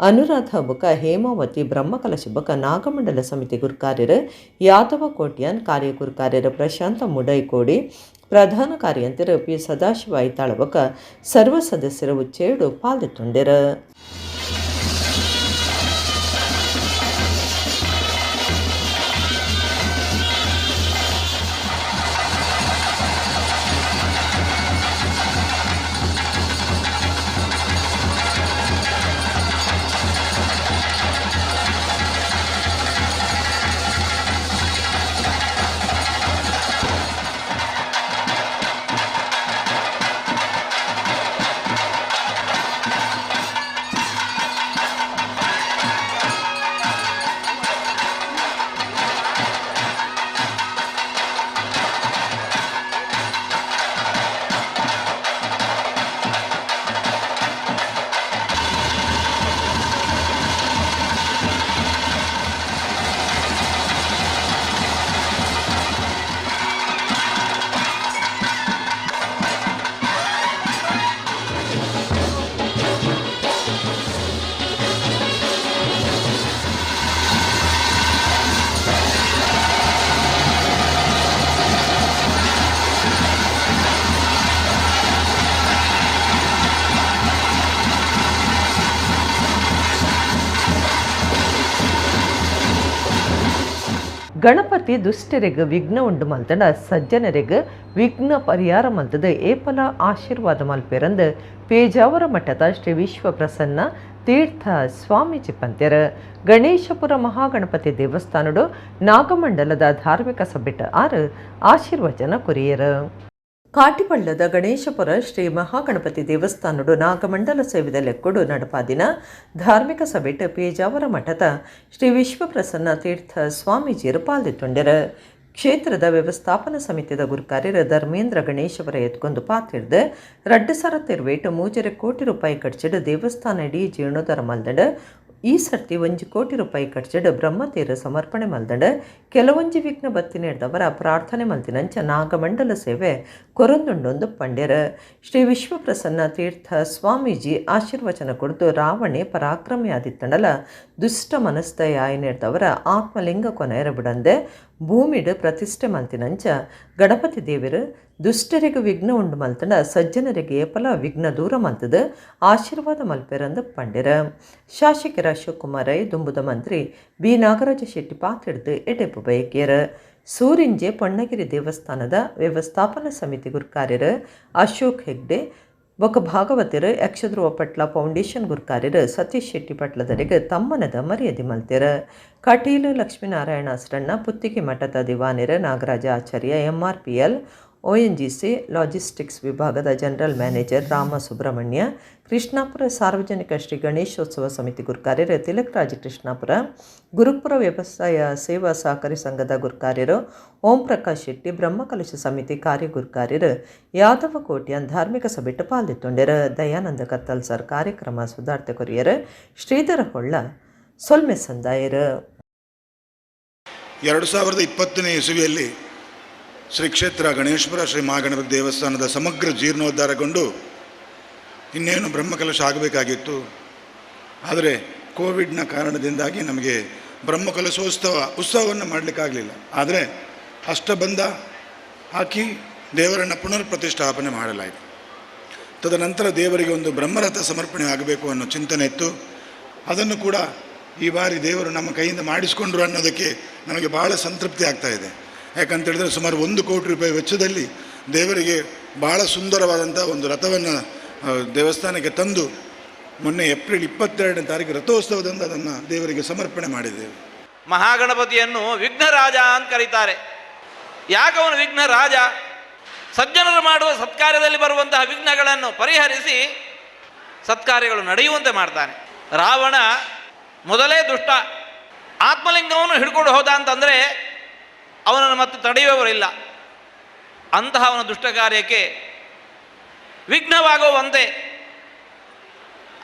ಅನುರಾಧ ಬುಕ, ಹೇಮಾವತಿ, ಬ್ರಹ್ಮಕಲಶ ಬುಕ ನಾಗಮಂಡಲ ಸಮಿತಿ ಗುರ್ಕಾರ್ಯರು ಯಾದವ ಕೋಟ್ಯಾನ್, ಕಾರ್ಯಗುರ್ಕಾರ್ಯರು ಪ್ರಶಾಂತ ಮುಡೈಕೋಡಿ, ಪ್ರಧಾನ ಕಾರ್ಯಂತರ ಪಿ ಸದಾಶಿವ ಐತಾಳಬಕ ಸರ್ವ ಸದಸ್ಯರ ಉಚ್ಚೇಡು ಪಾಲ್ದೊಂಡೆರ. ಗಣಪತಿ ದುಷ್ಟರಿಗೆ ವಿಘ್ನ ಉಂಡು ಮಲ್ತಡ ಸಜ್ಜನರಿಗೆ ವಿಘ್ನ ಪರಿಹಾರ ಮಲ್ತದ ಏಪಲ ಆಶೀರ್ವಾದ ಮಲ್ಪೆರಂದು ಪೇಜಾವರ ಮಠದ ಶ್ರೀ ವಿಶ್ವ ಪ್ರಸನ್ನ ತೀರ್ಥ ಸ್ವಾಮೀಜಿ ಪಂತ್ಯರ. ಗಣೇಶಪುರ ಮಹಾಗಣಪತಿ ದೇವಸ್ಥಾನಡು ನಾಗಮಂಡಲದ ಧಾರ್ಮಿಕ ಸಭೆಟ ಆಶೀರ್ವಚನ ಕೊರಿಯರ. ಕಾಟಿಪಳ್ಳದ ಗಣೇಶಪುರ ಶ್ರೀ ಮಹಾಗಣಪತಿ ದೇವಸ್ಥಾನಡು ನಾಗಮಂಡಲ ಸೇವಿದ ಲೆಕ್ಕೊಡು ನಡಪಾದಿನ ಧಾರ್ಮಿಕ ಸಭೆಟ್ ಪೇಜಾವರ ಮಠದ ಶ್ರೀ ವಿಶ್ವಪ್ರಸನ್ನ ತೀರ್ಥ ಸ್ವಾಮೀಜಿಯರು ಪಾಲ್ದೊಂಡೆರ. ಕ್ಷೇತ್ರದ ವ್ಯವಸ್ಥಾಪನಾ ಸಮಿತಿಯ ಗುರುಕಾರ್ಯರು ಧರ್ಮೇಂದ್ರ ಗಣೇಶಪುರ ಎತ್ಕೊಂಡು ಪಾತಿರ್ದು 2 ತಿರುವೇಟು 3 ಕೋಟಿ ರೂಪಾಯಿ ಖರ್ಚಿಡು ದೇವಸ್ಥಾನ ಇಡೀ ಜೀರ್ಣೋದ್ಧಾರ ಮಲ್ದಡ. ಈ ಸರ್ತಿ 1 ಕೋಟಿ ರೂಪಾಯಿ ಖರ್ಚಿಡು ಬ್ರಹ್ಮತೀರ ಸಮರ್ಪಣೆ ಮಲ್ದಡ. ಕೆಲವೊಂಜಿ ವಿಘ್ನ ಬತ್ತಿ ನೀಡಿದವರ ಪ್ರಾರ್ಥನೆ ಮಲ್ತಿನಂಚ ನಾಗಮಂಡಲ ಸೇವೆ ಕೊರೊಂದುಂಡೊಂದು ಪಂಡ್ಯರ. ಶ್ರೀ ವಿಶ್ವಪ್ರಸನ್ನ ತೀರ್ಥ ಸ್ವಾಮೀಜಿ ಆಶೀರ್ವಚನ ಕೊಡ್ದು ರಾವಣೆ ಪರಾಕ್ರಮಿ ಆದಿತ್ತಂಡಲ ದುಷ್ಟ ಮನಸ್ದಯ ನೀಡಿದವರ ಆತ್ಮಲಿಂಗ ಕೊನೆಯರ ಬಿಡಂದೆ ಭೂಮಿಡು ಪ್ರತಿಷ್ಠೆ ಮಲ್ತಿನಂಚ ಗಣಪತಿ ದೇವರು ದುಷ್ಟರಿಗೆ ವಿಘ್ನ ಉಂಡು ಮಲ್ತಂಡ ಸಜ್ಜನರಿಗೆ ಏಪಲ ವಿಘ್ನ ದೂರ ಮಲ್ತದ ಆಶೀರ್ವಾದ ಮಲ್ಪೆರಂದು ಪಂಡ್ಯರ. ಶಾಸಕರ ಶಿವಕುಮಾರ್ ರೈ, ದುಂಬುದ ಮಂತ್ರಿ ಬಿ ನಾಗರಾಜ ಶೆಟ್ಟಿ ಪಾತಿಡ್ದು ಎಡೆಪು ಬಯಕೆಯರ. ಸೂರಿಂಜೆ ಪೊಣ್ಣಗಿರಿ ದೇವಸ್ಥಾನದ ವ್ಯವಸ್ಥಾಪನಾ ಸಮಿತಿ ಗುರುಕಾರ್ಯರು ಅಶೋಕ್ ಹೆಗ್ಡೆ ಬೊಕ ಭಾಗವತರು ಯಕ್ಷಧ್ರುವ ಪಟ್ಲ ಫೌಂಡೇಶನ್ ಗುರುಕಾರ್ಯರು ಸತೀಶ್ ಶೆಟ್ಟಿ ಪಟ್ಲದರಿಗೆ ತಮ್ಮನದ ಮರ್ಯಾದೆ ಮಲ್ತಿರು. ಕಟೀಲು ಲಕ್ಷ್ಮೀನಾರಾಯಣ ಅಸ್ರಣ್ಣ ಪುತ್ತಿಗೆ ಮಠದ ದಿವಾನಿರು ನಾಗರಾಜ ಆಚಾರ್ಯ MRPL ONGC ಲಾಜಿಸ್ಟಿಕ್ಸ್ ವಿಭಾಗದ ಜನರಲ್ ಮ್ಯಾನೇಜರ್ ರಾಮ ಸುಬ್ರಹ್ಮಣ್ಯ, ಕೃಷ್ಣಾಪುರ ಸಾರ್ವಜನಿಕ ಶ್ರೀ ಗಣೇಶೋತ್ಸವ ಸಮಿತಿ ಗುರುಕಾರ್ಯರು ತಿಲಕರಾಜ ಕೃಷ್ಣಾಪುರ, ಗುರುಪುರ ವ್ಯವಸಾಯ ಸೇವಾ ಸಹಕಾರಿ ಸಂಘದ ಗುರುಕಾರ್ಯರು ಓಂ ಪ್ರಕಾಶ್ ಶೆಟ್ಟಿ, ಬ್ರಹ್ಮಕಲಶ ಸಮಿತಿ ಕಾರ್ಯ ಗುರುಕಾರ್ಯರು ಯಾದವ ಕೋಟ್ಯನ್ ಧಾರ್ಮಿಕ ಸಭೆಟ್ಟು ಪಾಲ್ದೊಂಡರು. ದಯಾನಂದ ಕತ್ತಲ್ ಸರ್ ಕಾರ್ಯಕ್ರಮ ಸುಧಾರ್ಥ ಕೊರಿಯರು, ಶ್ರೀಧರ ಹೊಳ್ಳ ಸೊಲ್ಮೆ ಸಂದಾಯರು. 2020ನೇ ಇಸವಿಯಲ್ಲಿ ಶ್ರೀ ಕ್ಷೇತ್ರ ಗಣೇಶ್ವರ ಶ್ರೀ ಮಹಾಗಣಪತಿ ದೇವಸ್ಥಾನದ ಸಮಗ್ರ ಜೀರ್ಣೋದ್ಧಾರಗೊಂಡು ಇನ್ನೇನು ಬ್ರಹ್ಮಕಲಶ ಆಗಬೇಕಾಗಿತ್ತು. ಆದರೆ ಕೋವಿಡ್ನ ಕಾರಣದಿಂದಾಗಿ ನಮಗೆ ಉತ್ಸವವನ್ನು ಮಾಡಲಿಕ್ಕಾಗಲಿಲ್ಲ. ಆದರೆ ಅಷ್ಟಬಂಧ ಹಾಕಿ ದೇವರನ್ನು ಪುನರ್ ಪ್ರತಿಷ್ಠಾಪನೆ ಮಾಡಲಾಯಿತು. ತದನಂತರ ದೇವರಿಗೆ ಒಂದು ಬ್ರಹ್ಮರಥ ಸಮರ್ಪಣೆ ಆಗಬೇಕು ಅನ್ನೋ ಚಿಂತನೆ ಇತ್ತು. ಅದನ್ನು ಕೂಡ ಈ ಬಾರಿ ದೇವರು ನಮ್ಮ ಕೈಯಿಂದ ಮಾಡಿಸಿಕೊಂಡ್ರು ಅನ್ನೋದಕ್ಕೆ ನಮಗೆ ಭಾಳ ಸಂತೃಪ್ತಿ ಆಗ್ತಾ ಇದೆ. ಯಾಕಂತೇಳಿದ್ರೆ ಸುಮಾರು 1 ಕೋಟಿ ರೂಪಾಯಿ ವೆಚ್ಚದಲ್ಲಿ ದೇವರಿಗೆ ಭಾಳ ಸುಂದರವಾದಂಥ ಒಂದು ರಥವನ್ನು ದೇವಸ್ಥಾನಕ್ಕೆ ತಂದು ಮೊನ್ನೆ ಏಪ್ರಿಲ್ 22ನೇ ತಾರೀಕು ರಥೋತ್ಸವದಿಂದ ಅದನ್ನು ದೇವರಿಗೆ ಸಮರ್ಪಣೆ ಮಾಡಿದ್ದೇವೆ. ಮಹಾಗಣಪತಿಯನ್ನು ವಿಘ್ನರಾಜ ಅಂತ ಕರೀತಾರೆ. ಯಾಕವನು ವಿಘ್ನ ರಾಜ? ಸಜ್ಜನರು ಮಾಡುವ ಸತ್ಕಾರ್ಯದಲ್ಲಿ ಬರುವಂತಹ ವಿಘ್ನಗಳನ್ನು ಪರಿಹರಿಸಿ ಸತ್ಕಾರ್ಯಗಳು ನಡೆಯುವಂತೆ ಮಾಡ್ತಾನೆ. ರಾವಣ ಮೊದಲೇ ದುಷ್ಟ. ಆತ್ಮಲಿಂಗವನ್ನು ಹಿಡ್ಕೊಂಡು ಹೋದ ಅಂತಂದರೆ ಅವನನ್ನು ಮತ್ತೆ ತಡೆಯುವವರಿಲ್ಲ. ಅಂತಹ ಅವನ ದುಷ್ಟ ಕಾರ್ಯಕ್ಕೆ ವಿಘ್ನವಾಗುವಂತೆ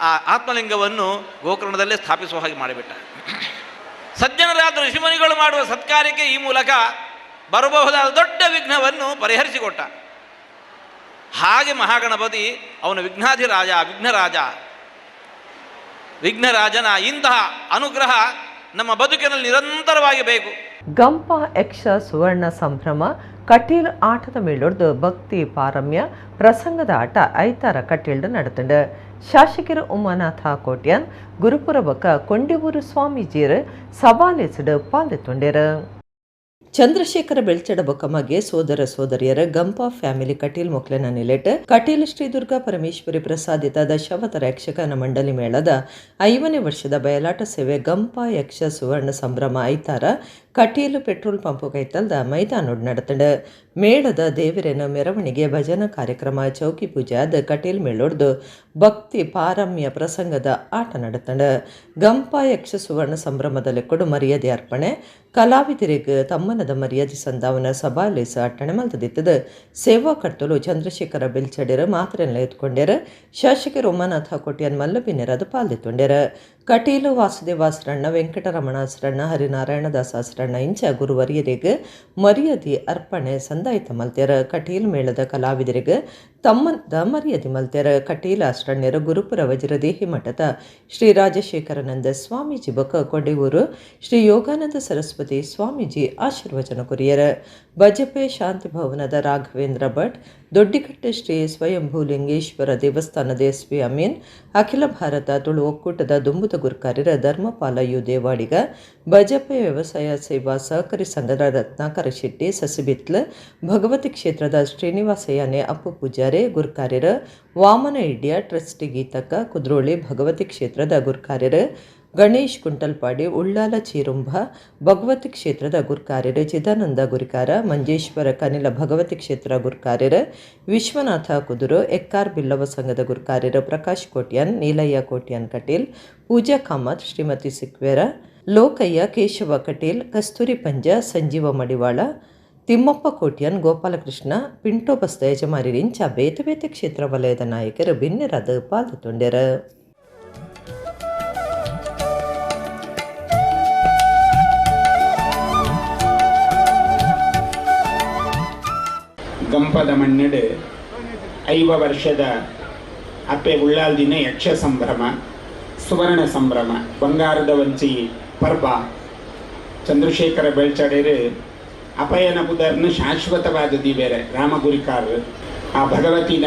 ಆ ಆತ್ಮಲಿಂಗವನ್ನು ಗೋಕರ್ಣದಲ್ಲೇ ಸ್ಥಾಪಿಸುವ ಹಾಗೆ ಮಾಡಿಬಿಟ್ಟ. ಸಜ್ಜನರಾದ ಋಷಿಮುನಿಗಳು ಮಾಡುವ ಸತ್ಕಾರ್ಯಕ್ಕೆ ಈ ಮೂಲಕ ಬರಬಹುದಾದ ದೊಡ್ಡ ವಿಘ್ನವನ್ನು ಪರಿಹರಿಸಿಕೊಟ್ಟ. ಹಾಗೆ ಮಹಾಗಣಪತಿ ಅವನ ವಿಘ್ನಾಧಿರಾಜ, ವಿಘ್ನರಾಜನ ಇಂತಹ ಅನುಗ್ರಹ ನಮ್ಮ ಬದುಕಿನಲ್ಲಿ ನಿರಂತರವಾಗಿ ಬೇಕು. ಗಂಪ ಯಕ್ಷ ಸುವರ್ಣ ಸಂಭ್ರಮ ಕಟೀಲ್ ಆಟದ ಮೇಲೊಡ್ದು ಭಕ್ತಿ ಪಾರಮ್ಯ ಪ್ರಸಂಗದ ಆಟ ಐತಾರ ಕಟೀಲ್ಡು ನಡೆತಂಡು. ಶಾಸಕರು ಉಮಾನಾಥ ಕೋಟ್ಯನ್ ಗುರುಪುರ ಬೊಕ್ಕ ಕೊಂಡಿಯೂರು ಸ್ವಾಮೀಜಿಯರು ಸಭಾಲೆಸಡು ಪಾಲ್ದೊಂಡರು. ಚಂದ್ರಶೇಖರ ಬೆಳ್ಚಡ ಬೊಕ್ಕಮಗೆ ಸೋದರ ಸೋದರಿಯರ ಗಂಪ ಫ್ಯಾಮಿಲಿ ಕಟೀಲ್ ಮೊಕ್ಲೆನ ನಿಲೆಟ್ ಕಟೀಲ್ ಶ್ರೀ ದುರ್ಗಾ ಪರಮೇಶ್ವರಿ ಪ್ರಸಾದಿತ ದಶಾವತಾರ ಯಕ್ಷಗಾನ ಮಂಡಳಿ ಮೇಳದ 5ನೇ ವರ್ಷದ ಬಯಲಾಟ ಸೇವೆ ಗಂಪ ಯಕ್ಷ ಸುವರ್ಣ ಸಂಭ್ರಮ ಐತಾರ ಕಟೀಲು ಪೆಟ್ರೋಲ್ ಪಂಪ್ ಕೈತಲ್ದ ಮೈದಾನೋಡ್ ನಡೆತಂಡು. ಮೇಳದ ದೇವರಿನ ಮೆರವಣಿಗೆ ಭಜನಾ ಕಾರ್ಯಕ್ರಮ ಚೌಕಿ ಪೂಜೆ ಆದ ಕಟೀಲ್ ಮೇಳೊಡ್ದು ಭಕ್ತಿ ಪಾರಮ್ಯ ಪ್ರಸಂಗದ ಆಟ ನಡೆತಂಡು. ಗಂಪ ಯಕ್ಷ ಸುವರ್ಣ ಸಂಭ್ರಮದಲ್ಲಿ ಕೊಡು ಮರ್ಯಾದೆ ಅರ್ಪಣೆ ಕಲಾವಿದರಿಗೆ ತಮ್ಮನದ ಮರ್ಯಾದೆ ಸಂದಾವನ ಸಭಾಲೇಸ ಅಟ್ಟಣೆ ಮಲ್ತದಿತ್ತದು. ಸೇವಾ ಕರ್ತಲು ಚಂದ್ರಶೇಖರ ಬೆಲ್ಚಡ್ಯರು ಮಾತ್ರೆಲ್ಲ ಎತ್ಕೊಂಡ್ಯಾರ. ಶಾಸಕರು ಉಮಾನಾಥ ಕೋಟ್ಯನ್ ಮಲ್ಲಬಿನ್ಯರದು ಪಾಲ್ದೊಂಡ್ಯಾರ. ಕಟೀಲು ವಾಸುದೇವಾಸ್ರಣ್ಣ, ವೆಂಕಟರಮಣಾಸ್ರಣ್ಣ, ಹರಿನಾರಾಯಣ ದಾಸಾಸ್ರಣ್ಣ ಇಂಚ ಗುರುವರಿಯರಿಗೆ ಮರ್ಯಾದೆ ಅರ್ಪಣೆ ಸಂದಾಯಿತ ಮಲ್ತ್ಯಾರ. ಕಟೀಲ್ ಮೇಳದ ಕಲಾವಿದರಿಗೆ ತಮ್ಮದ ಮರ್ಯಾದೆ ಮಲ್ತ್ಯಾರ. ಕಟೀಲ್ ಆಸ್ರಣ್ಯರು ಗುರುಪುರ ವಜ್ರದೇಹಿ ಮಠದ ಶ್ರೀ ರಾಜಶೇಖರಾನಂದ ಸ್ವಾಮೀಜಿ ಬೊಕ್ಕ ಕೊಂಡಿಯೂರು ಶ್ರೀ ಯೋಗಾನಂದ ಸರಸ್ವತಿ ಸ್ವಾಮೀಜಿ ಆಶೀರ್ವಚನ ಕೊರಿಯರ. ಬಜಪೆ ಶಾಂತಿ ಭವನದ ರಾಘವೇಂದ್ರ ಭಟ್, ದೊಡ್ಡಿಕಟ್ಟೆ ಶ್ರೀ ಸ್ವಯಂಭೂಲಿಂಗೇಶ್ವರ ದೇವಸ್ಥಾನದ SP ಅಮೀನ್, ಅಖಿಲ ಭಾರತ ತುಳು ಒಕ್ಕೂಟದ ದುಂಬುದ ಗುರುಕಾರ್ಯರ ಧರ್ಮಪಾಲ ಯು ದೇವಾಡಿಗ, ಬಜಪೆ ವ್ಯವಸಾಯ ಸೇವಾ ಸಹಕಾರಿ ಸಂಘದ ರತ್ನಾಕರ ಶೆಟ್ಟಿ ಸಸಿಬಿತ್ಲ, ಭಗವತಿ ಕ್ಷೇತ್ರದ ಶ್ರೀನಿವಾಸ ಯಾನೆ ಅಪ್ಪು ಪೂಜಾರೆ ಗುರುಕಾರ್ಯರ, ವಾಮನ ಇಡ್ಯ ಟ್ರಸ್ಟಿ ಗೀತಕ್ಕ ಕುದ್ರೋಳಿ ಭಗವತಿ ಕ್ಷೇತ್ರದ ಗುರುಕಾರ್ಯರ, ಗಣೇಶ್ ಕುಂಟಲ್ಪಾಡಿ ಉಳ್ಳಾಲ ಚೀರುಂಬ ಭಗವತಿ ಕ್ಷೇತ್ರದ ಗುರುಕಾರ್ಯರು, ಚಿದಾನಂದ ಗುರಿಕಾರ, ಮಂಜೇಶ್ವರ ಕನಿಲ ಭಗವತಿ ಕ್ಷೇತ್ರ ಗುರುಕಾರ್ಯರು, ವಿಶ್ವನಾಥ ಕುದುರು ಎಕ್ಕಾರ್ ಬಿಲ್ಲವ ಸಂಘದ ಗುರುಕಾರ್ಯರು, ಪ್ರಕಾಶ್ ಕೋಟ್ಯನ್, ನೀಲಯ್ಯ ಕೋಟ್ಯನ್ ಕಟೀಲ್, ಪೂಜಾ ಕಾಮತ್, ಶ್ರೀಮತಿ ಸಿಕ್ವೇರ, ಲೋಕಯ್ಯ, ಕೇಶವ ಕಟೀಲ್, ಕಸ್ತೂರಿ ಪಂಜ, ಸಂಜೀವ ಮಡಿವಾಳ, ತಿಮ್ಮಪ್ಪ ಕೋಟ್ಯನ್, ಗೋಪಾಲಕೃಷ್ಣ, ಪಿಂಟೋ ಬಸ್ತ ಯಜಮಾರಿರಿಂಚ ಬೇತೆ ಬೇತೆ ಕ್ಷೇತ್ರ ವಲಯದ ನಾಯಕರು ಭಿನ್ನರಾದ ಪಾಲ್ದೊಂಡ್ಯಾರ. ಗಂಪದ ಮಣ್ಣೆಡೆ 5 ವರ್ಷದ ಅಪ್ಪೆ ಉಳ್ಳಾಲ್ ದಿನ ಯಕ್ಷ ಸಂಭ್ರಮ ಸುವರ್ಣ ಸಂಭ್ರಮ ಬಂಗಾರದ ವಂಚಿ ಪರ್ಬ ಚಂದ್ರಶೇಖರ ಬೆಳ್ಚಡೇರು ಅಪಯನ ಪುದರ್ನ ಶಾಶ್ವತವಾದ ದಿಬೇರೆ ರಾಮಗುರಿಕಾರ್ ಆ ಭಗವತಿನ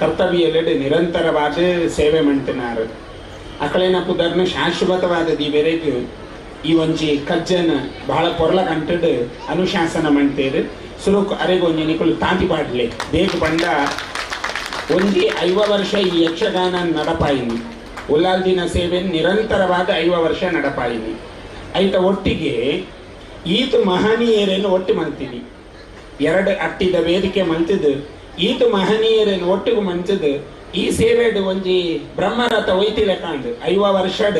ಕರ್ತವ್ಯಲೆಡೆ ನಿರಂತರವಾದ ಸೇವೆ ಮಾಡ್ತಿನಾರು ಅಕಳೇನ ಪುದರ್ನ ಶಾಶ್ವತವಾದ ದಿಬೇರೆಗೆ ಈ ಒಂಜಿ ಕಜ್ಜನ ಬಹಳ ಪೊರ್ಲ ಕಂಟಡ್ ಅನುಶಾಸನ ಮಾಡ್ತೇರು ಸುರುಕು ಅರೆಗೊಂಜಿ ನಿಕುಲು ತಾಂತಿ ಪಾಡ್ಲೆ ಬೇಕು ಪಂಡ ಒಂಜಿ 5 ವರ್ಷ ಈ ಯಕ್ಷಗಾನ ನಡಪಾಯಿನಿ ಉಲ್ಲಾಲ್ದಿನ ಸೇವೆ ನಿರಂತರವಾದ 5 ವರ್ಷ ನಡಪಾಯಿನಿ ಐತ ಒಟ್ಟಿಗೆ ಈತು ಮಹನೀಯರನ್ನು ಒಟ್ಟು ಮಂತೀನಿ 2 ಅಟ್ಟಿದ ವೇದಿಕೆ ಮಂತಿದ್ದು ಈತು ಮಹನೀಯರನ್ನು ಒಟ್ಟಿಗೆ ಮಂತಿದ್ದು ಈ ಸೇವೆಡ್ ಒಂಜಿ ಬ್ರಹ್ಮರಥ ಒಯ್ತಿಲೆ ಕಾಂಡು 5 ವರ್ಷಡ್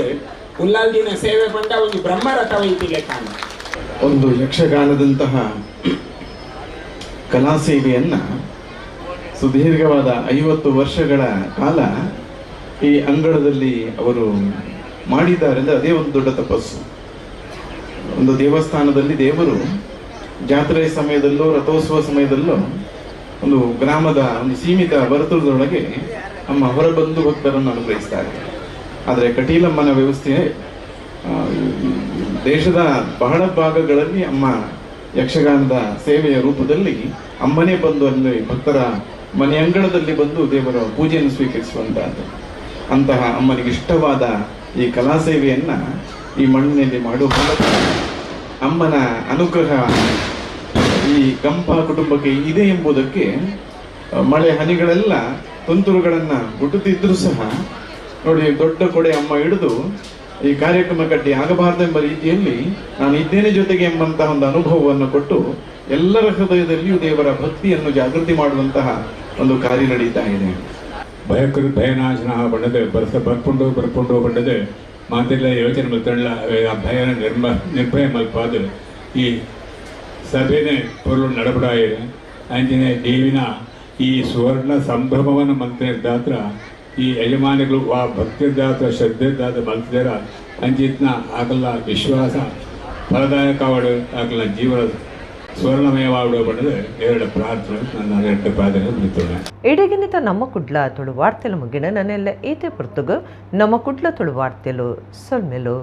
ಉಲ್ಲಾಲ್ದಿನ ಸೇವೆ ಪಂಡ ಒಂದು ಬ್ರಹ್ಮರಥ ಒಯ್ತಿಲೆ ಕಾಂಡು. ಒಂದು ಯಕ್ಷಗಾನದಂತಹ ಕಲಾ ಸೇವೆಯನ್ನ ಸುದೀರ್ಘವಾದ 50 ವರ್ಷಗಳ ಕಾಲ ಈ ಅಂಗಳದಲ್ಲಿ ಅವರು ಮಾಡಿದ್ದಾರೆ ಅಂದರೆ ಅದೇ ಒಂದು ದೊಡ್ಡ ತಪಸ್ಸು. ಒಂದು ದೇವಸ್ಥಾನದಲ್ಲಿ ದೇವರು ಜಾತ್ರೆಯ ಸಮಯದಲ್ಲೋ ರಥೋತ್ಸವ ಸಮಯದಲ್ಲೋ ಒಂದು ಗ್ರಾಮದ ಒಂದು ಸೀಮಿತ ವರ್ತುಲದೊಳಗೆ ನಮ್ಮ ಹೊರಬಂದು ಭಕ್ತರನ್ನು ಅನುಗ್ರಹಿಸ್ತಾರೆ. ಆದರೆ ಕಟೀಲಮ್ಮನ ವ್ಯವಸ್ಥೆ ದೇಶದ ಬಹಳ ಭಾಗಗಳಲ್ಲಿ ಅಮ್ಮ ಯಕ್ಷಗಾನದ ಸೇವೆಯ ರೂಪದಲ್ಲಿ ಅಮ್ಮನೇ ಬಂದು ಅಲ್ಲಿ ಭಕ್ತರ ಮನೆ ಅಂಗಳದಲ್ಲಿ ಬಂದು ದೇವರ ಪೂಜೆಯನ್ನು ಸ್ವೀಕರಿಸುವಂತಹದ್ದು. ಅಂತಹ ಅಮ್ಮನಿಗೆ ಇಷ್ಟವಾದ ಈ ಕಲಾ ಸೇವೆಯನ್ನ ಈ ಮಣ್ಣಿನಲ್ಲಿ ಮಾಡುವ ಮೂಲಕ ಅಮ್ಮನ ಅನುಗ್ರಹ ಈ ಗಂಪ ಕುಟುಂಬಕ್ಕೆ ಇದೆ ಎಂಬುದಕ್ಕೆ ಮಳೆ ಹನಿಗಳೆಲ್ಲ ತುಂತುರುಗಳನ್ನು ಗುಟ್ಟುತ್ತಿದ್ರೂ ಸಹ ನೋಡಿ ದೊಡ್ಡ ಕೊಡೆ ಅಮ್ಮ ಹಿಡಿದು ಈ ಕಾರ್ಯಕ್ರಮ ಕಟ್ಟಿ ಆಗಬಾರದೆಂಬ ರೀತಿಯಲ್ಲಿ ನಾನು ಇದ್ದೇನೆ ಜೊತೆಗೆ ಎಂಬಂತಹ ಒಂದು ಅನುಭವವನ್ನು ಕೊಟ್ಟು ಎಲ್ಲರ ಹೃದಯದಲ್ಲಿಯೂ ದೇವರ ಭಕ್ತಿಯನ್ನು ಜಾಗೃತಿ ಮಾಡುವಂತಹ ಒಂದು ಕಾರ್ಯ ನಡೀತಾ ಇದೆ. ಭಯನಾಶನ ಪಂಡದು ಬರ್ಪುಂಡು ಪಂಡದು ಮಾತೆಲ್ಲ ಯೋಚನೆ ಮಲ್ತಳ್ಳ ಭಯನ ನಿರ್ಭಯ ಮಲ್ಪಾದು ಈ ಸಭೆನೇ ಪೊರ್ಲು ನಡಬಡಾಯಿರು ಅಂಚಿನ ದೇವಿನ ಈ ಸುವರ್ಣ ಸಂಭ್ರಮವನ್ನು ಮಲ್ತಿದ್ದಾತ್ರ ಈ ಯಜಮಾನಿಗಳು ಆ ಭಕ್ತಿದ್ದಾತ್ರ ಶ್ರದ್ಧೆದ್ದಾದ ಮಲ್ತಿದಾರ ಅಂಚಿತ್ನ ಆಗಲ್ಲ ವಿಶ್ವಾಸ ಫಲದಾಯಕವಾಡು ಆಗಲ್ಲ ಜೀವನ ಸ್ವರ್ಣಮಯವಾಡುವ ಪಡೆದು 2 ಪ್ರಾರ್ಥನೆ ನನ್ನ 2 ಪ್ರಾರ್ಥನೆ ಬಿಡುತ್ತೇನೆ. ಇಡಗಿನಿತ ನಮ್ಮ ಕುಡ್ಲ ತುಳು ವಾರ್ತೆಲು ಮುಗಿನ ನನ್ನೆಲ್ಲ ಈತೆ ಪುರ್ತುಗು ನಮ್ಮ ಕುಡ್ಲ ತುಳು ವಾರ್ತೆಲು ಸೊಲ್ಮೆಲು.